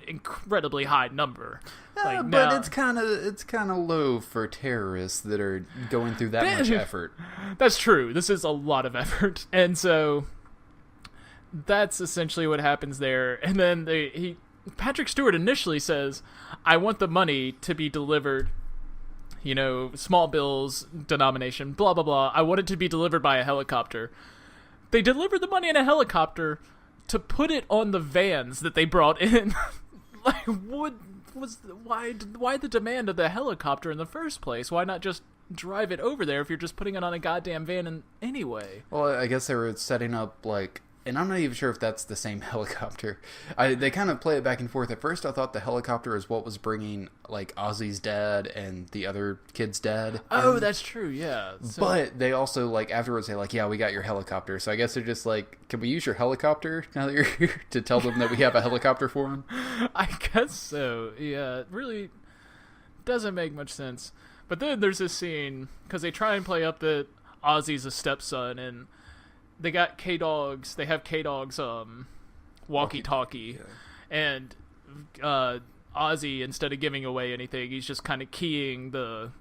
incredibly high number. But now, it's kind of low for terrorists that are going through that much effort. That's true. This is a lot of effort, and so that's essentially what happens there. And then Patrick Stewart initially says, I want the money to be delivered, small bills, denomination, blah, blah, blah. I want it to be delivered by a helicopter. They delivered the money in a helicopter to put it on the vans that they brought in. Like, why the demand of the helicopter in the first place? Why not just drive it over there if you're just putting it on a goddamn van anyway? Well, I guess they were setting up, like, and I'm not even sure if that's the same helicopter. They kind of play it back and forth. At first, I thought the helicopter is what was bringing, like, Ozzy's dad and the other kid's dad. Oh, that's true, yeah. So, but they also, like, afterwards say, like, yeah, we got your helicopter. So I guess they're just like, can we use your helicopter now that you're here to tell them that we have a helicopter for them? I guess so, yeah. It really doesn't make much sense. But then there's this scene, because they try and play up that Ozzy's a stepson, and they got K-Dog's, walkie-talkie, yeah. And Ozzy, instead of giving away anything, he's just kind of keying the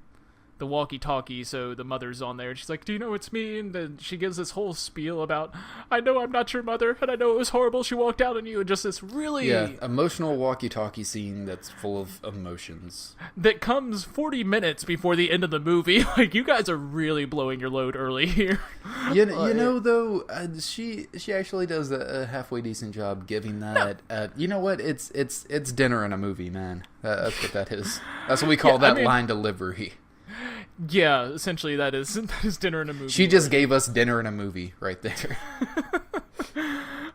walkie-talkie, so the mother's on there, and she's like, do you know it's me? And then she gives this whole spiel about, I know I'm not your mother, and I know it was horrible, she walked out on you, and just this really... Yeah, emotional walkie-talkie scene that's full of emotions. That comes 40 minutes before the end of the movie. Like, you guys are really blowing your load early here. You know, though, she actually does a halfway decent job giving that. No. You know what? It's dinner in a movie, man. That's what that is. That's what we call line delivery. Yeah, essentially that is dinner in a movie. She just gave us dinner in a movie right there.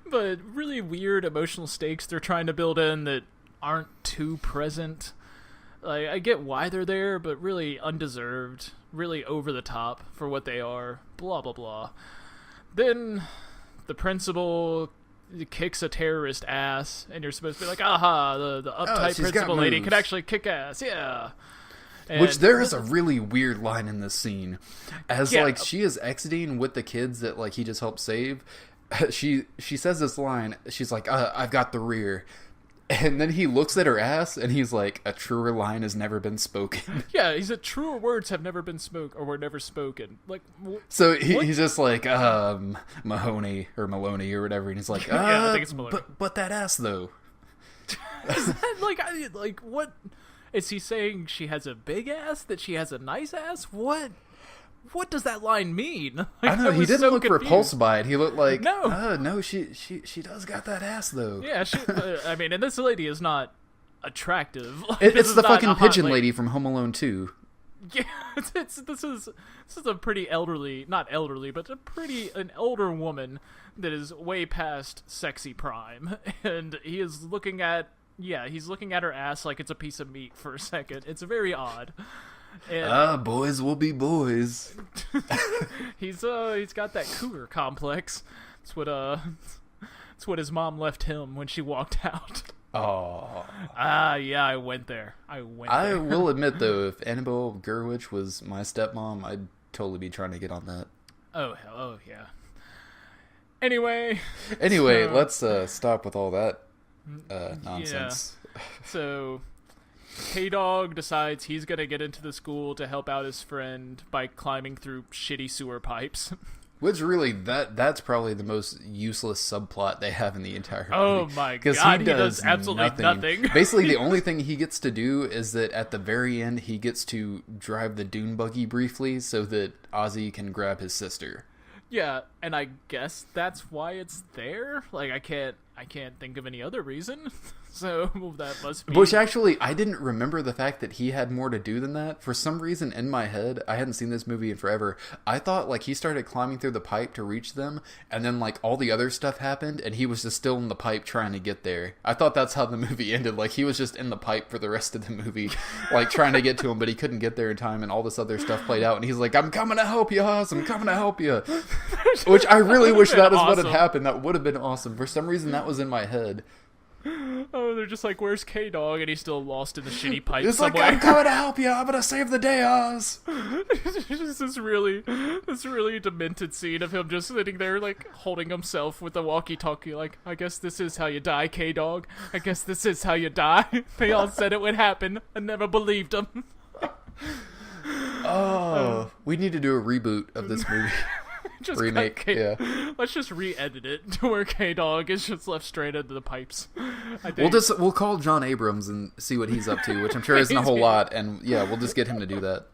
But really weird emotional stakes they're trying to build in that aren't too present. Like, I get why they're there, but really undeserved, really over the top for what they are. Blah blah blah. Then the principal kicks a terrorist ass, and you're supposed to be like, aha, the uptight principal lady can actually kick ass. Yeah. Which there is a really weird line in this scene. As, like, she is exiting with the kids that, like, he just helped save. She says this line. She's like, I've got the rear. And then he looks at her ass, and he's like, a truer line has never been spoken. Yeah, he said, truer words have never been spoken, or were never spoken. Like, so he's just like, Mahoney, or Maloney, or whatever. And he's like, yeah, I think it's Maloney. But that ass, though. Is that, what... Is he saying she has a big ass? That she has a nice ass? What does that line mean? Like, I know, he didn't look repulsed by it. He looked like, no, she does got that ass, though. Yeah, I mean, and this lady is not attractive. Like, it's the fucking pigeon lady from Home Alone 2. Yeah, this is a pretty elderly, not elderly, but an older woman that is way past sexy prime, and he is looking at her ass like it's a piece of meat for a second. It's very odd. And, boys will be boys. he's got that cougar complex. It's what his mom left him when she walked out. Oh. Yeah, I went there. I will admit, though, if Annabelle Gurwitch was my stepmom, I'd totally be trying to get on that. Oh, hell, oh, yeah. Anyway, let's stop with all that nonsense. Yeah. So, K-Dog decides he's going to get into the school to help out his friend by climbing through shitty sewer pipes. Which really, that's probably the most useless subplot they have in the entire movie. Oh my god, he does absolutely nothing. Basically, the only thing he gets to do is that at the very end, he gets to drive the dune buggy briefly so that Ozzy can grab his sister. Yeah, and I guess that's why it's there. Like, I can't think of any other reason. So that must be. Which actually, I didn't remember the fact that he had more to do than that. For some reason, in my head, I hadn't seen this movie in forever. I thought like he started climbing through the pipe to reach them, and then like all the other stuff happened, and he was just still in the pipe trying to get there. I thought that's how the movie ended. Like he was just in the pipe for the rest of the movie, like trying to get to him, but he couldn't get there in time, and all this other stuff played out, and he's like, "I'm coming to help you, Oz. I'm coming to help you." Which I really wish that is what had happened. That would have been awesome. For some reason, that was in my head. Oh, they're just like, "Where's K-Dog?" And he's still lost in the shitty pipe. It's somewhere. like, "I'm coming to help you. I'm gonna save the day, Oz." It's just this really demented scene of him just sitting there, like holding himself with the walkie-talkie, like, "I guess this is how you die, K-Dog. I guess this is how you die." They all said it would happen. I never believed them. We need to do a reboot of this movie. Just remake. Yeah. Let's just re-edit it to where K-Dog is just left straight into the pipes. I think. We'll call John Abrams and see what he's up to, which I'm sure isn't a whole lot, and yeah, we'll just get him to do that.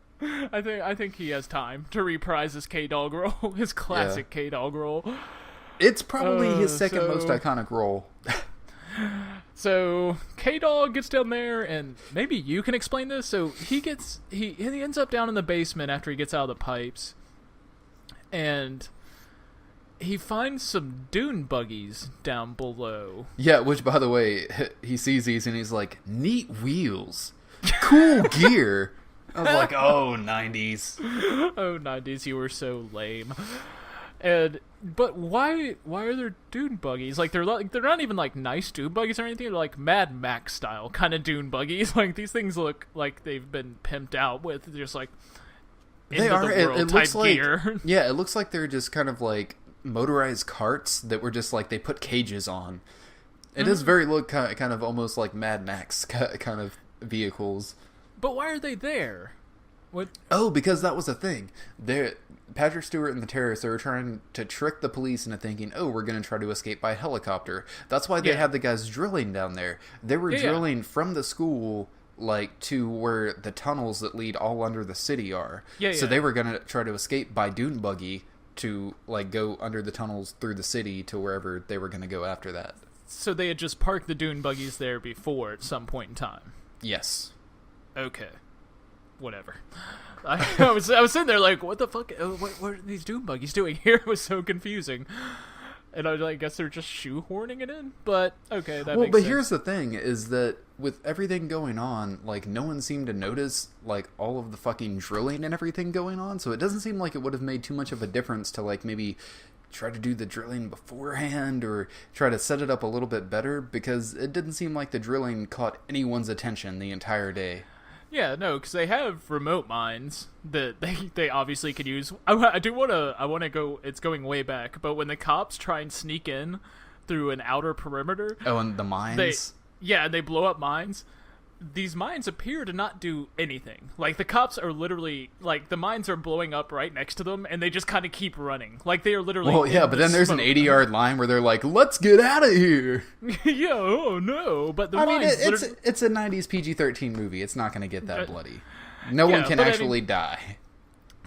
I think he has time to reprise his K-Dog role, his classic K-Dog role. It's probably his second most iconic role. So K-Dog gets down there, and maybe you can explain this. So he ends up down in the basement after he gets out of the pipes. And he finds some dune buggies down below. Yeah, which, by the way, he sees these and he's like, "Neat wheels. Cool gear." I was like, oh, 90s. Oh, 90s, you were so lame. But why are there dune buggies? Like, they're not even, like, nice dune buggies or anything. They're, like, Mad Max style kind of dune buggies. Like, these things look like they've been pimped out with just, like, they are. It looks like gear. Yeah, it looks like they're just kind of like motorized carts that were just like they put cages on. It does very look kind of almost like Mad Max kind of vehicles. But why are they there? What? Oh, because that was a thing. Patrick Stewart and the terrorists, they were trying to trick the police into thinking, "Oh, we're going to try to escape by helicopter." That's why they had the guys drilling down there. They were drilling from the school, like, to where the tunnels that lead all under the city are. So they were going to try to escape by dune buggy to, like, go under the tunnels through the city to wherever they were going to go after that. So they had just parked the dune buggies there before at some point in time? Yes. Okay. Whatever. I was sitting there like, what the fuck? What are these dune buggies doing here? It was so confusing. And I guess they're just shoehorning it in, but okay, that makes sense. Here's the thing, is that with everything going on, like, no one seemed to notice, like, all of the fucking drilling and everything going on, so it doesn't seem like it would have made too much of a difference to, like, maybe try to do the drilling beforehand or try to set it up a little bit better, because it didn't seem like the drilling caught anyone's attention the entire day. Yeah, no, because they have remote mines that they obviously could use. I want to go, it's going way back, but when the cops try and sneak in through an outer perimeter. Oh, and the mines? They blow up mines. these mines appear to not do anything. Like, the cops are literally, like, the mines are blowing up right next to them, and they just kind of keep running. Like, they are literally... Well, yeah, but then there's an 80-yard line where they're like, let's get out of here! Yeah, oh no, but the mines... it's a 90s PG-13 movie. It's not going to get that bloody. No one can actually die.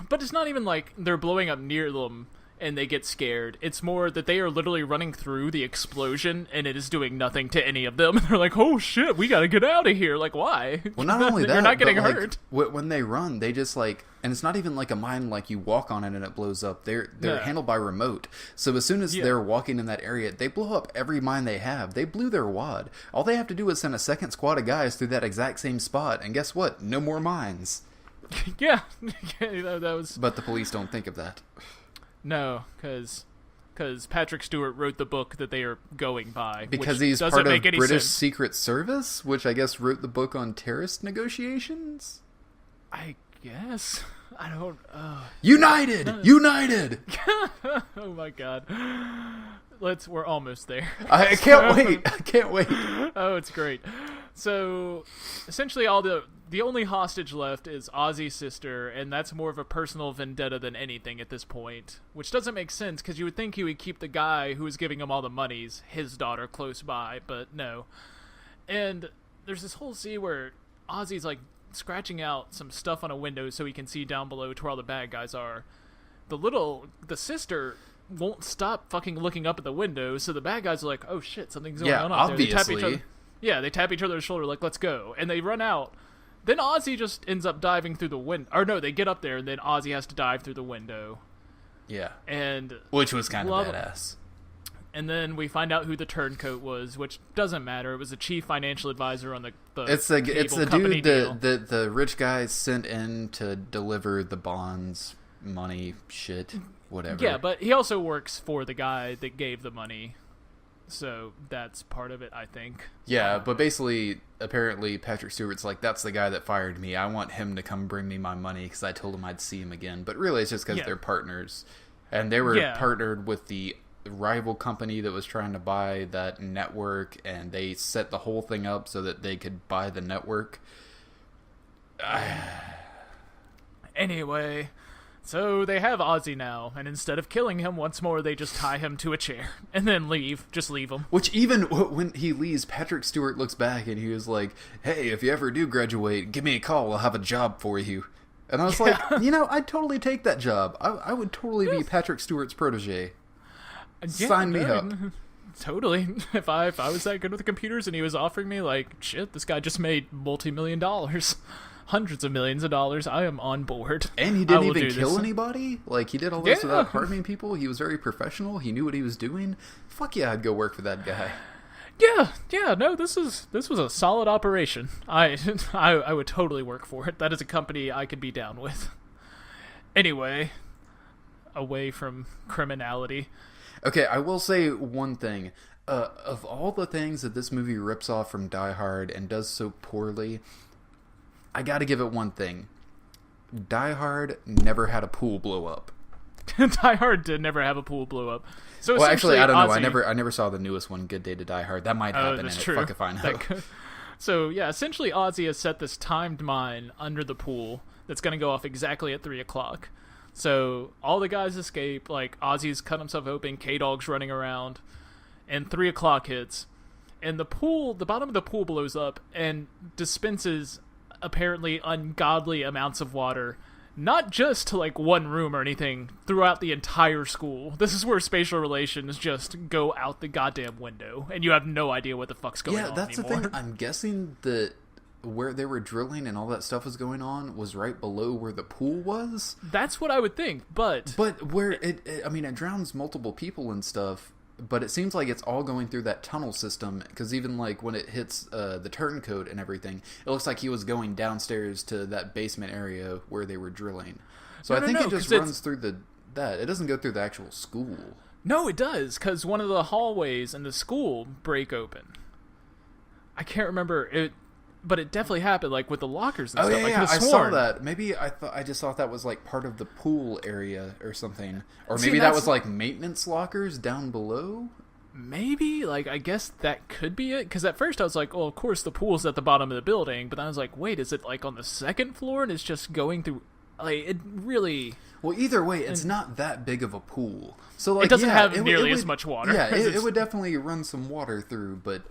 But it's not even like they're blowing up near them and they get scared. It's more that they are literally running through the explosion and it is doing nothing to any of them. And they're like, oh shit, we gotta get out of here. Like, why? Well, not only that, you're not getting but, hurt. Like, when they run, they just like, and it's not even like a mine like you walk on it and it blows up. They're handled by remote. So as soon as they're walking in that area, they blow up every mine they have. They blew their wad. All they have to do is send a second squad of guys through that exact same spot. And guess what? No more mines. Yeah. That was... But the police don't think of that. No, because Patrick Stewart wrote the book that they are going by. Because he's part of British Secret Service, which I guess wrote the book on terrorist negotiations? I guess. I don't... United! United! Oh my god. We're almost there. I can't wait. I can't wait. Oh, it's great. So, essentially the only hostage left is Ozzy's sister, and that's more of a personal vendetta than anything at this point. Which doesn't make sense, because you would think he would keep the guy who was giving him all the monies, his daughter, close by, but no. And there's this whole scene where Ozzy's, like, scratching out some stuff on a window so he can see down below to where all the bad guys are. The sister won't stop fucking looking up at the window, so the bad guys are like, oh shit, something's going on out obviously. there. They tap each other's shoulder like, let's go. And they run out. Then Ozzy just ends up diving through the window. Or no, they get up there, and then Ozzy has to dive through the window. Yeah. Which was kind of badass. And then we find out who the turncoat was, which doesn't matter. It was the chief financial advisor on the it's the dude that the rich guy sent in to deliver the bonds, money, shit, whatever. Yeah, but he also works for the guy that gave the money. So that's part of it, I think. Yeah, but basically, apparently, Patrick Stewart's like, that's the guy that fired me. I want him to come bring me my money because I told him I'd see him again. But really, it's just because they're partners. And they were partnered with the rival company that was trying to buy that network, and they set the whole thing up so that they could buy the network. Anyway... So they have Ozzy now, and instead of killing him once more, they just tie him to a chair and then leave. Just leave him. Which even when he leaves, Patrick Stewart looks back and he was like, hey, if you ever do graduate, give me a call. I'll have a job for you. And I was like, I'd totally take that job. I would totally be Patrick Stewart's protege. Sign me up. Totally. If I was that good with the computers and he was offering me, like, shit, this guy just made multi-million dollars. Hundreds of millions of dollars. I am on board. And he didn't even kill anybody? Like, he did all this without harming people? He was very professional? He knew what he was doing? Fuck yeah, I'd go work for that guy. Yeah, no, this was a solid operation. I would totally work for it. That is a company I could be down with. Anyway, away from criminality. Okay, I will say one thing. Of all the things that this movie rips off from Die Hard and does so poorly... I gotta give it one thing. Die Hard never had a pool blow up. Die Hard did never have a pool blow up. So well, actually, I don't know. I never saw the newest one, Good Day to Die Hard. That might happen, and true. Fuck if I know. So, yeah, essentially Ozzy has set this timed mine under the pool that's gonna go off exactly at 3 o'clock. So, all the guys escape, like, Ozzy's cut himself open, K-Dog's running around, and 3 o'clock hits. And the bottom of the pool blows up and dispenses... apparently ungodly amounts of water, not just to like one room or anything, throughout the entire school. This is where spatial relations just go out the goddamn window, and you have no idea what the fuck's going on anymore. Yeah, that's the thing. I'm guessing that where they were drilling and all that stuff was going on was right below where the pool was. That's what I would think, but where it drowns multiple people and stuff. But it seems like it's all going through that tunnel system, because even like when it hits the turncoat and everything, it looks like he was going downstairs to that basement area where they were drilling. So I think it just runs through that. It doesn't go through the actual school. No, it does, because one of the hallways in the school break open. I can't remember it. But it definitely happened, like, with the lockers and stuff. Yeah, I saw that. Maybe I just thought that was, like, part of the pool area or something. Or maybe that was, like, maintenance lockers down below? maybe, like, I guess that could be it, because at first I was like, well, of course the pool's at the bottom of the building, but then I was like, wait, is it, like, on the second floor, and it's just going through, like, it really... Well, either way, it's not that big of a pool. So, like, it doesn't have nearly as much water. Yeah, it would definitely run some water through, but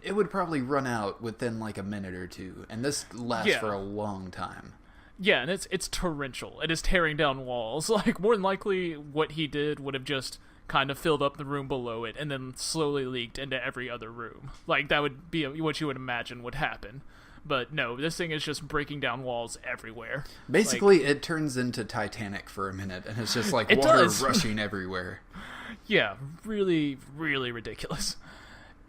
it would probably run out within, like, a minute or two, and this lasts for a long time. Yeah, and it's torrential. It is tearing down walls. Like, more than likely, what he did would have just kind of filled up the room below it and then slowly leaked into every other room. Like, that would be what you would imagine would happen. But no, this thing is just breaking down walls everywhere. Basically, like, it turns into Titanic for a minute, and it's just like water rushing everywhere. Yeah, really, really ridiculous.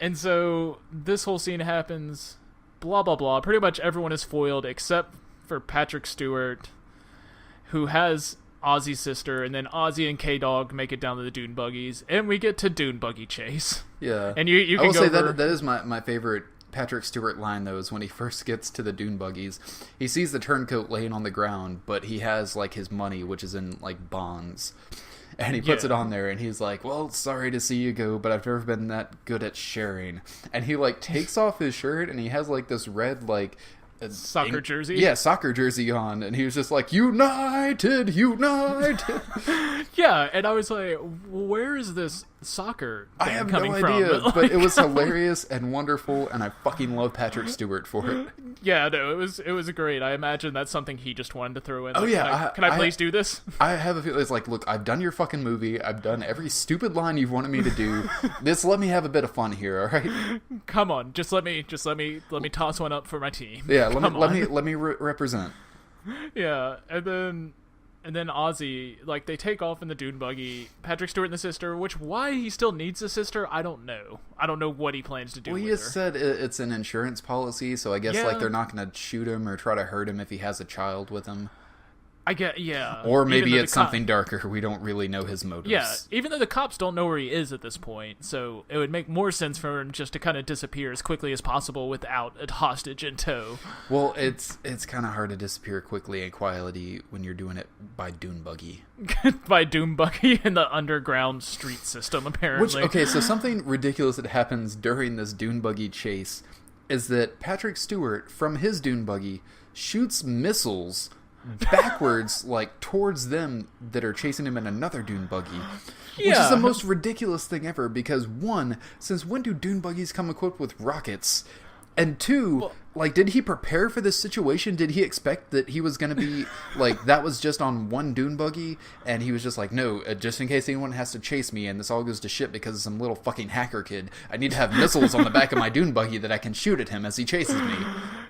And so this whole scene happens, blah, blah, blah. Pretty much everyone is foiled except for Patrick Stewart, who has Ozzy's sister, and then Ozzy and K-Dog make it down to the dune buggies, and we get to dune buggy chase. Yeah. And you can I will say over... that is my favorite Patrick Stewart line, though, is when he first gets to the dune buggies. He sees the turncoat laying on the ground, but he has, like, his money, which is in, like, bonds. And he puts it on there, and he's like, well, sorry to see you go, but I've never been that good at sharing. And he, like, takes off his shirt, and he has, like, this red, like... soccer jersey? Yeah, soccer jersey on. And he was just like, United! United! Yeah, and I was like, where is this soccer thing I have coming no from? idea, But it was hilarious and wonderful, and I fucking love Patrick Stewart for it. Yeah, no, it was great. I imagine that's something he just wanted to throw in. Oh, like, yeah. Can I please do this? I have a feeling it's like, look, I've done your fucking movie. I've done every stupid line you've wanted me to do. Let me have a bit of fun here, all right? Come on, just let me toss one up for my team. Yeah, let me represent. Yeah, and then Ozzy, like, they take off in the dune buggy. Patrick Stewart and the sister, why he still needs a sister, I don't know. I don't know what he plans to do with her. Well, he has said it's an insurance policy, so I guess, like, they're not going to shoot him or try to hurt him if he has a child with him. I get, yeah. Or maybe it's something darker. We don't really know his motives. Yeah, even though the cops don't know where he is at this point, so it would make more sense for him just to kind of disappear as quickly as possible without a hostage in tow. Well, it's kind of hard to disappear quickly and quietly when you're doing it by dune buggy. By dune buggy in the underground street system, apparently. Okay, so something ridiculous that happens during this dune buggy chase is that Patrick Stewart, from his dune buggy, shoots missiles backwards, like, towards them that are chasing him in another dune buggy. Which is the most ridiculous thing ever, because one, since when do dune buggies come equipped with rockets? And two, like, did he prepare for this situation? Did he expect that he was going to be, like, that was just on one dune buggy, and he was just like, no, just in case anyone has to chase me and this all goes to shit because of some little fucking hacker kid, I need to have missiles on the back of my dune buggy that I can shoot at him as he chases me.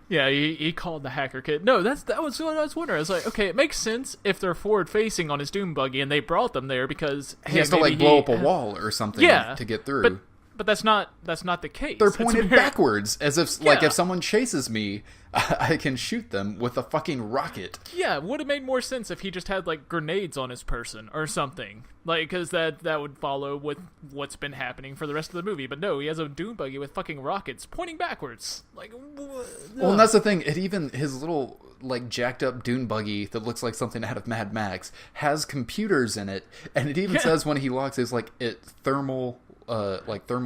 Yeah, he called the hacker kid. No, that was what I was wondering. I was like, okay, it makes sense if they're forward-facing on his dune buggy, and they brought them there because... He has to, like, blow up a wall or something to get through. But that's not the case. They're pointed backwards, as if, like, if someone chases me, I can shoot them with a fucking rocket. Yeah, would have made more sense if he just had, like, grenades on his person or something. Like, because that would follow with what's been happening for the rest of the movie. But no, he has a dune buggy with fucking rockets pointing backwards. Like, well, and that's the thing. His little, like, jacked up dune buggy that looks like something out of Mad Max has computers in it, and it even says when he locks, it's like thermal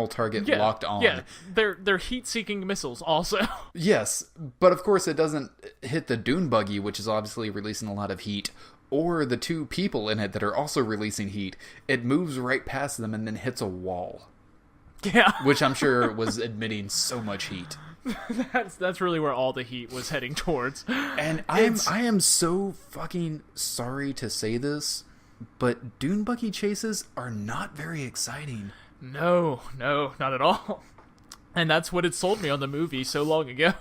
target locked on. Yeah, they're heat-seeking missiles also. Yes, but of course it doesn't hit the dune buggy, which is obviously releasing a lot of heat, or the two people in it that are also releasing heat. It moves right past them and then hits a wall. Yeah. Which I'm sure was emitting so much heat. That's really where all the heat was heading towards. And I am so fucking sorry to say this, but dune buggy chases are not very exciting. No, not at all. And that's what it sold me on the movie so long ago.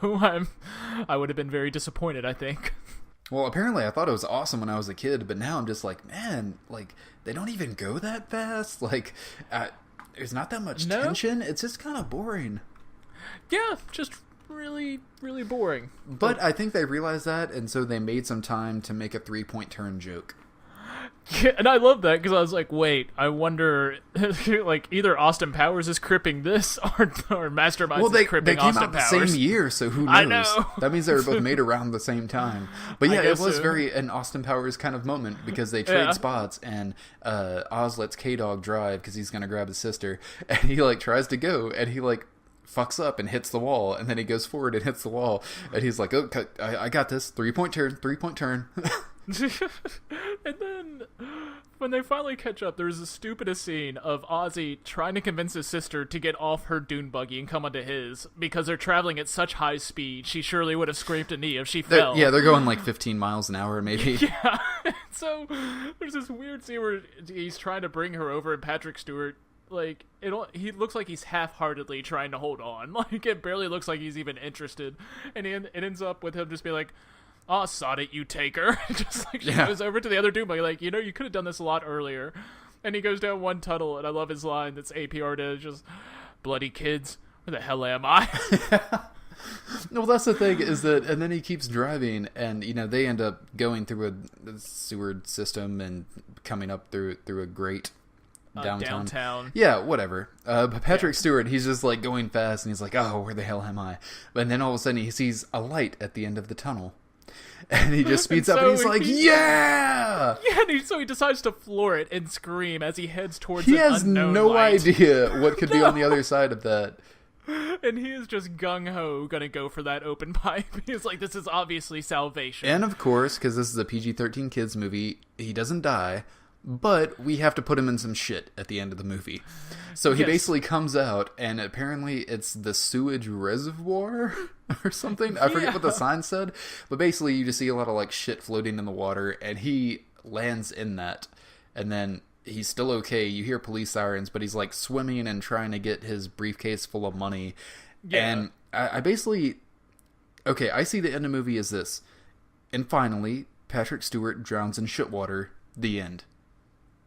I would have been very disappointed, I think. Well, apparently I thought it was awesome when I was a kid, but now I'm just like, man, like, they don't even go that fast. Like, there's not that much tension. It's just kind of boring. Yeah, just really, really boring. But I think they realized that, and so they made some time to make a 3-point turn joke. Yeah, and I love that because I was like, wait, I wonder, like, either Austin Powers is cripping this or Masterminds is cripping Austin Powers. They came out the same year, so who knows? I know. That means they were both made around the same time. But yeah, it was very an Austin Powers kind of moment because they trade spots, and Oz lets K-Dog drive because he's going to grab his sister, and he, like, tries to go, and he, like, fucks up and hits the wall, and then he goes forward and hits the wall, and he's like, oh, I got this, 3-point turn. And then when they finally catch up, there's the stupidest scene of Ozzy trying to convince his sister to get off her dune buggy and come onto his because they're traveling at such high speed. She surely would have scraped a knee if she fell. They're going like 15 miles an hour maybe. Yeah. So there's this weird scene where he's trying to bring her over, and Patrick Stewart, like, he looks like he's half-heartedly trying to hold on. Like, it barely looks like he's even interested. And it ends up with him just being like, "Oh, sod it, you take her." Just like she goes over to the other dude, like, you could have done this a lot earlier. And he goes down one tunnel, and I love his line that's APR to just, "Bloody kids, where the hell am I?" Well, that's the thing, is that, and then he keeps driving, and, they end up going through a sewer system and coming up through a grate downtown. Yeah, whatever. But Patrick Stewart, he's just, like, going fast, and he's like, "Oh, where the hell am I?" And then all of a sudden he sees a light at the end of the tunnel. And he just speeds up and he's like, "Yeah!" Yeah, and so he decides to floor it and scream as he heads towards an unknown light. He has no idea what could be on the other side of that. And he is just gung-ho gonna go for that open pipe. He's like, this is obviously salvation. And of course, because this is a PG-13 kids movie, he doesn't die, but we have to put him in some shit at the end of the movie. So he basically comes out, and apparently it's the sewage reservoir or something. I forget what the sign said, but basically you just see a lot of, like, shit floating in the water, and he lands in that, and then he's still okay. You hear police sirens, but he's, like, swimming and trying to get his briefcase full of money. Yeah. And I basically... Okay, I see the end of the movie as this. And finally, Patrick Stewart drowns in shit water. The end.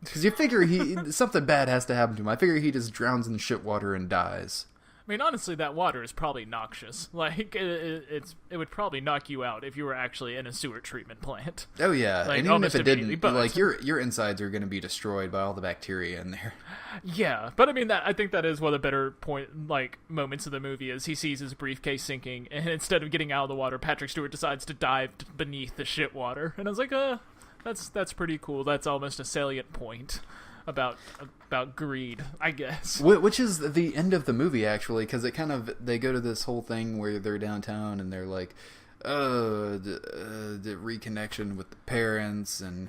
Because you figure something bad has to happen to him. I figure he just drowns in shit water and dies. I mean, honestly, that water is probably noxious. Like, it would probably knock you out if you were actually in a sewer treatment plant. Oh, yeah. Like, and even if it didn't, like, your insides are going to be destroyed by all the bacteria in there. Yeah, but I mean, I think that is one of the better moments of the movie is he sees his briefcase sinking, and instead of getting out of the water, Patrick Stewart decides to dive beneath the shit water. And I was like, that's pretty cool. That's almost a salient point about greed, I guess. Which is the end of the movie, actually, because they go to this whole thing where they're downtown and they're like, the reconnection with the parents and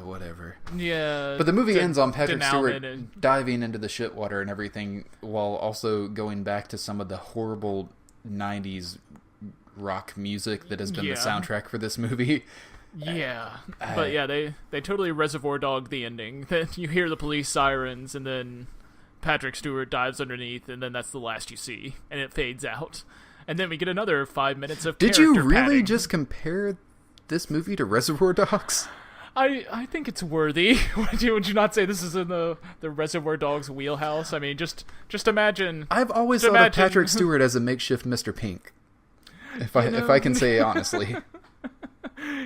whatever. Yeah. But the movie ends on Patrick Stewart diving into the shit water and everything, while also going back to some of the horrible 90s rock music that has been the soundtrack for this movie. Yeah, but yeah, they totally Reservoir Dog the ending. Then you hear the police sirens, and then Patrick Stewart dives underneath, and then that's the last you see, and it fades out. And then we get another 5 minutes of character padding. Did you really padding. just compare this movie to Reservoir Dogs? I think it's worthy. Would you not say this is in the Reservoir Dogs wheelhouse? I mean, just imagine. I've always thought of Patrick Stewart as a makeshift Mr. Pink. If I can say honestly.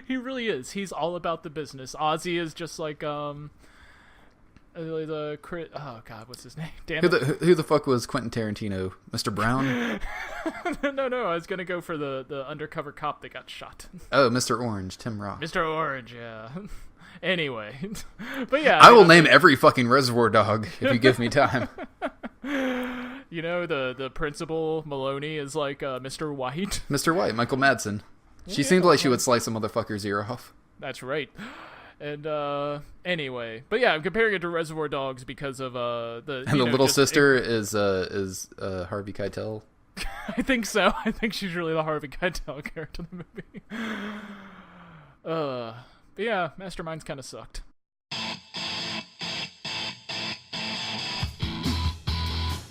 He really is. He's all about the business. Ozzy is just like oh god, what's his name? Who the fuck was Quentin Tarantino? Mr. Brown? No, I was gonna go for the undercover cop that got shot. Oh, Mr. Orange, Tim Roth. Mr. Orange, yeah. Anyway, but yeah, I will name every fucking Reservoir Dog if you give me time. The principal Maloney is like Mr. White. Mr. White, Michael Madsen. She seemed like she would slice a motherfucker's ear off. That's right. And anyway, but yeah, I'm comparing it to Reservoir Dogs because of the little sister is Harvey Keitel. I think so. I think she's really the Harvey Keitel character in the movie. But yeah, Masterminds kind of sucked.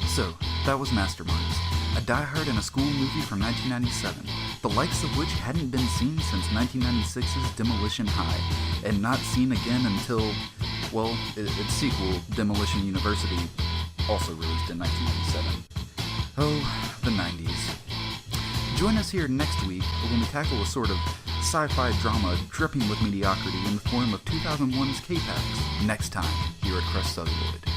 So that was Masterminds, a Die Hard in a School movie from 1997, the likes of which hadn't been seen since 1996's Demolition High, and not seen again until, well, its sequel, Demolition University, also released in 1997. Oh, the 90s. Join us here next week when we tackle a sort of sci-fi drama dripping with mediocrity in the form of 2001's K-Pax. Next time, here at Crest Celluloid.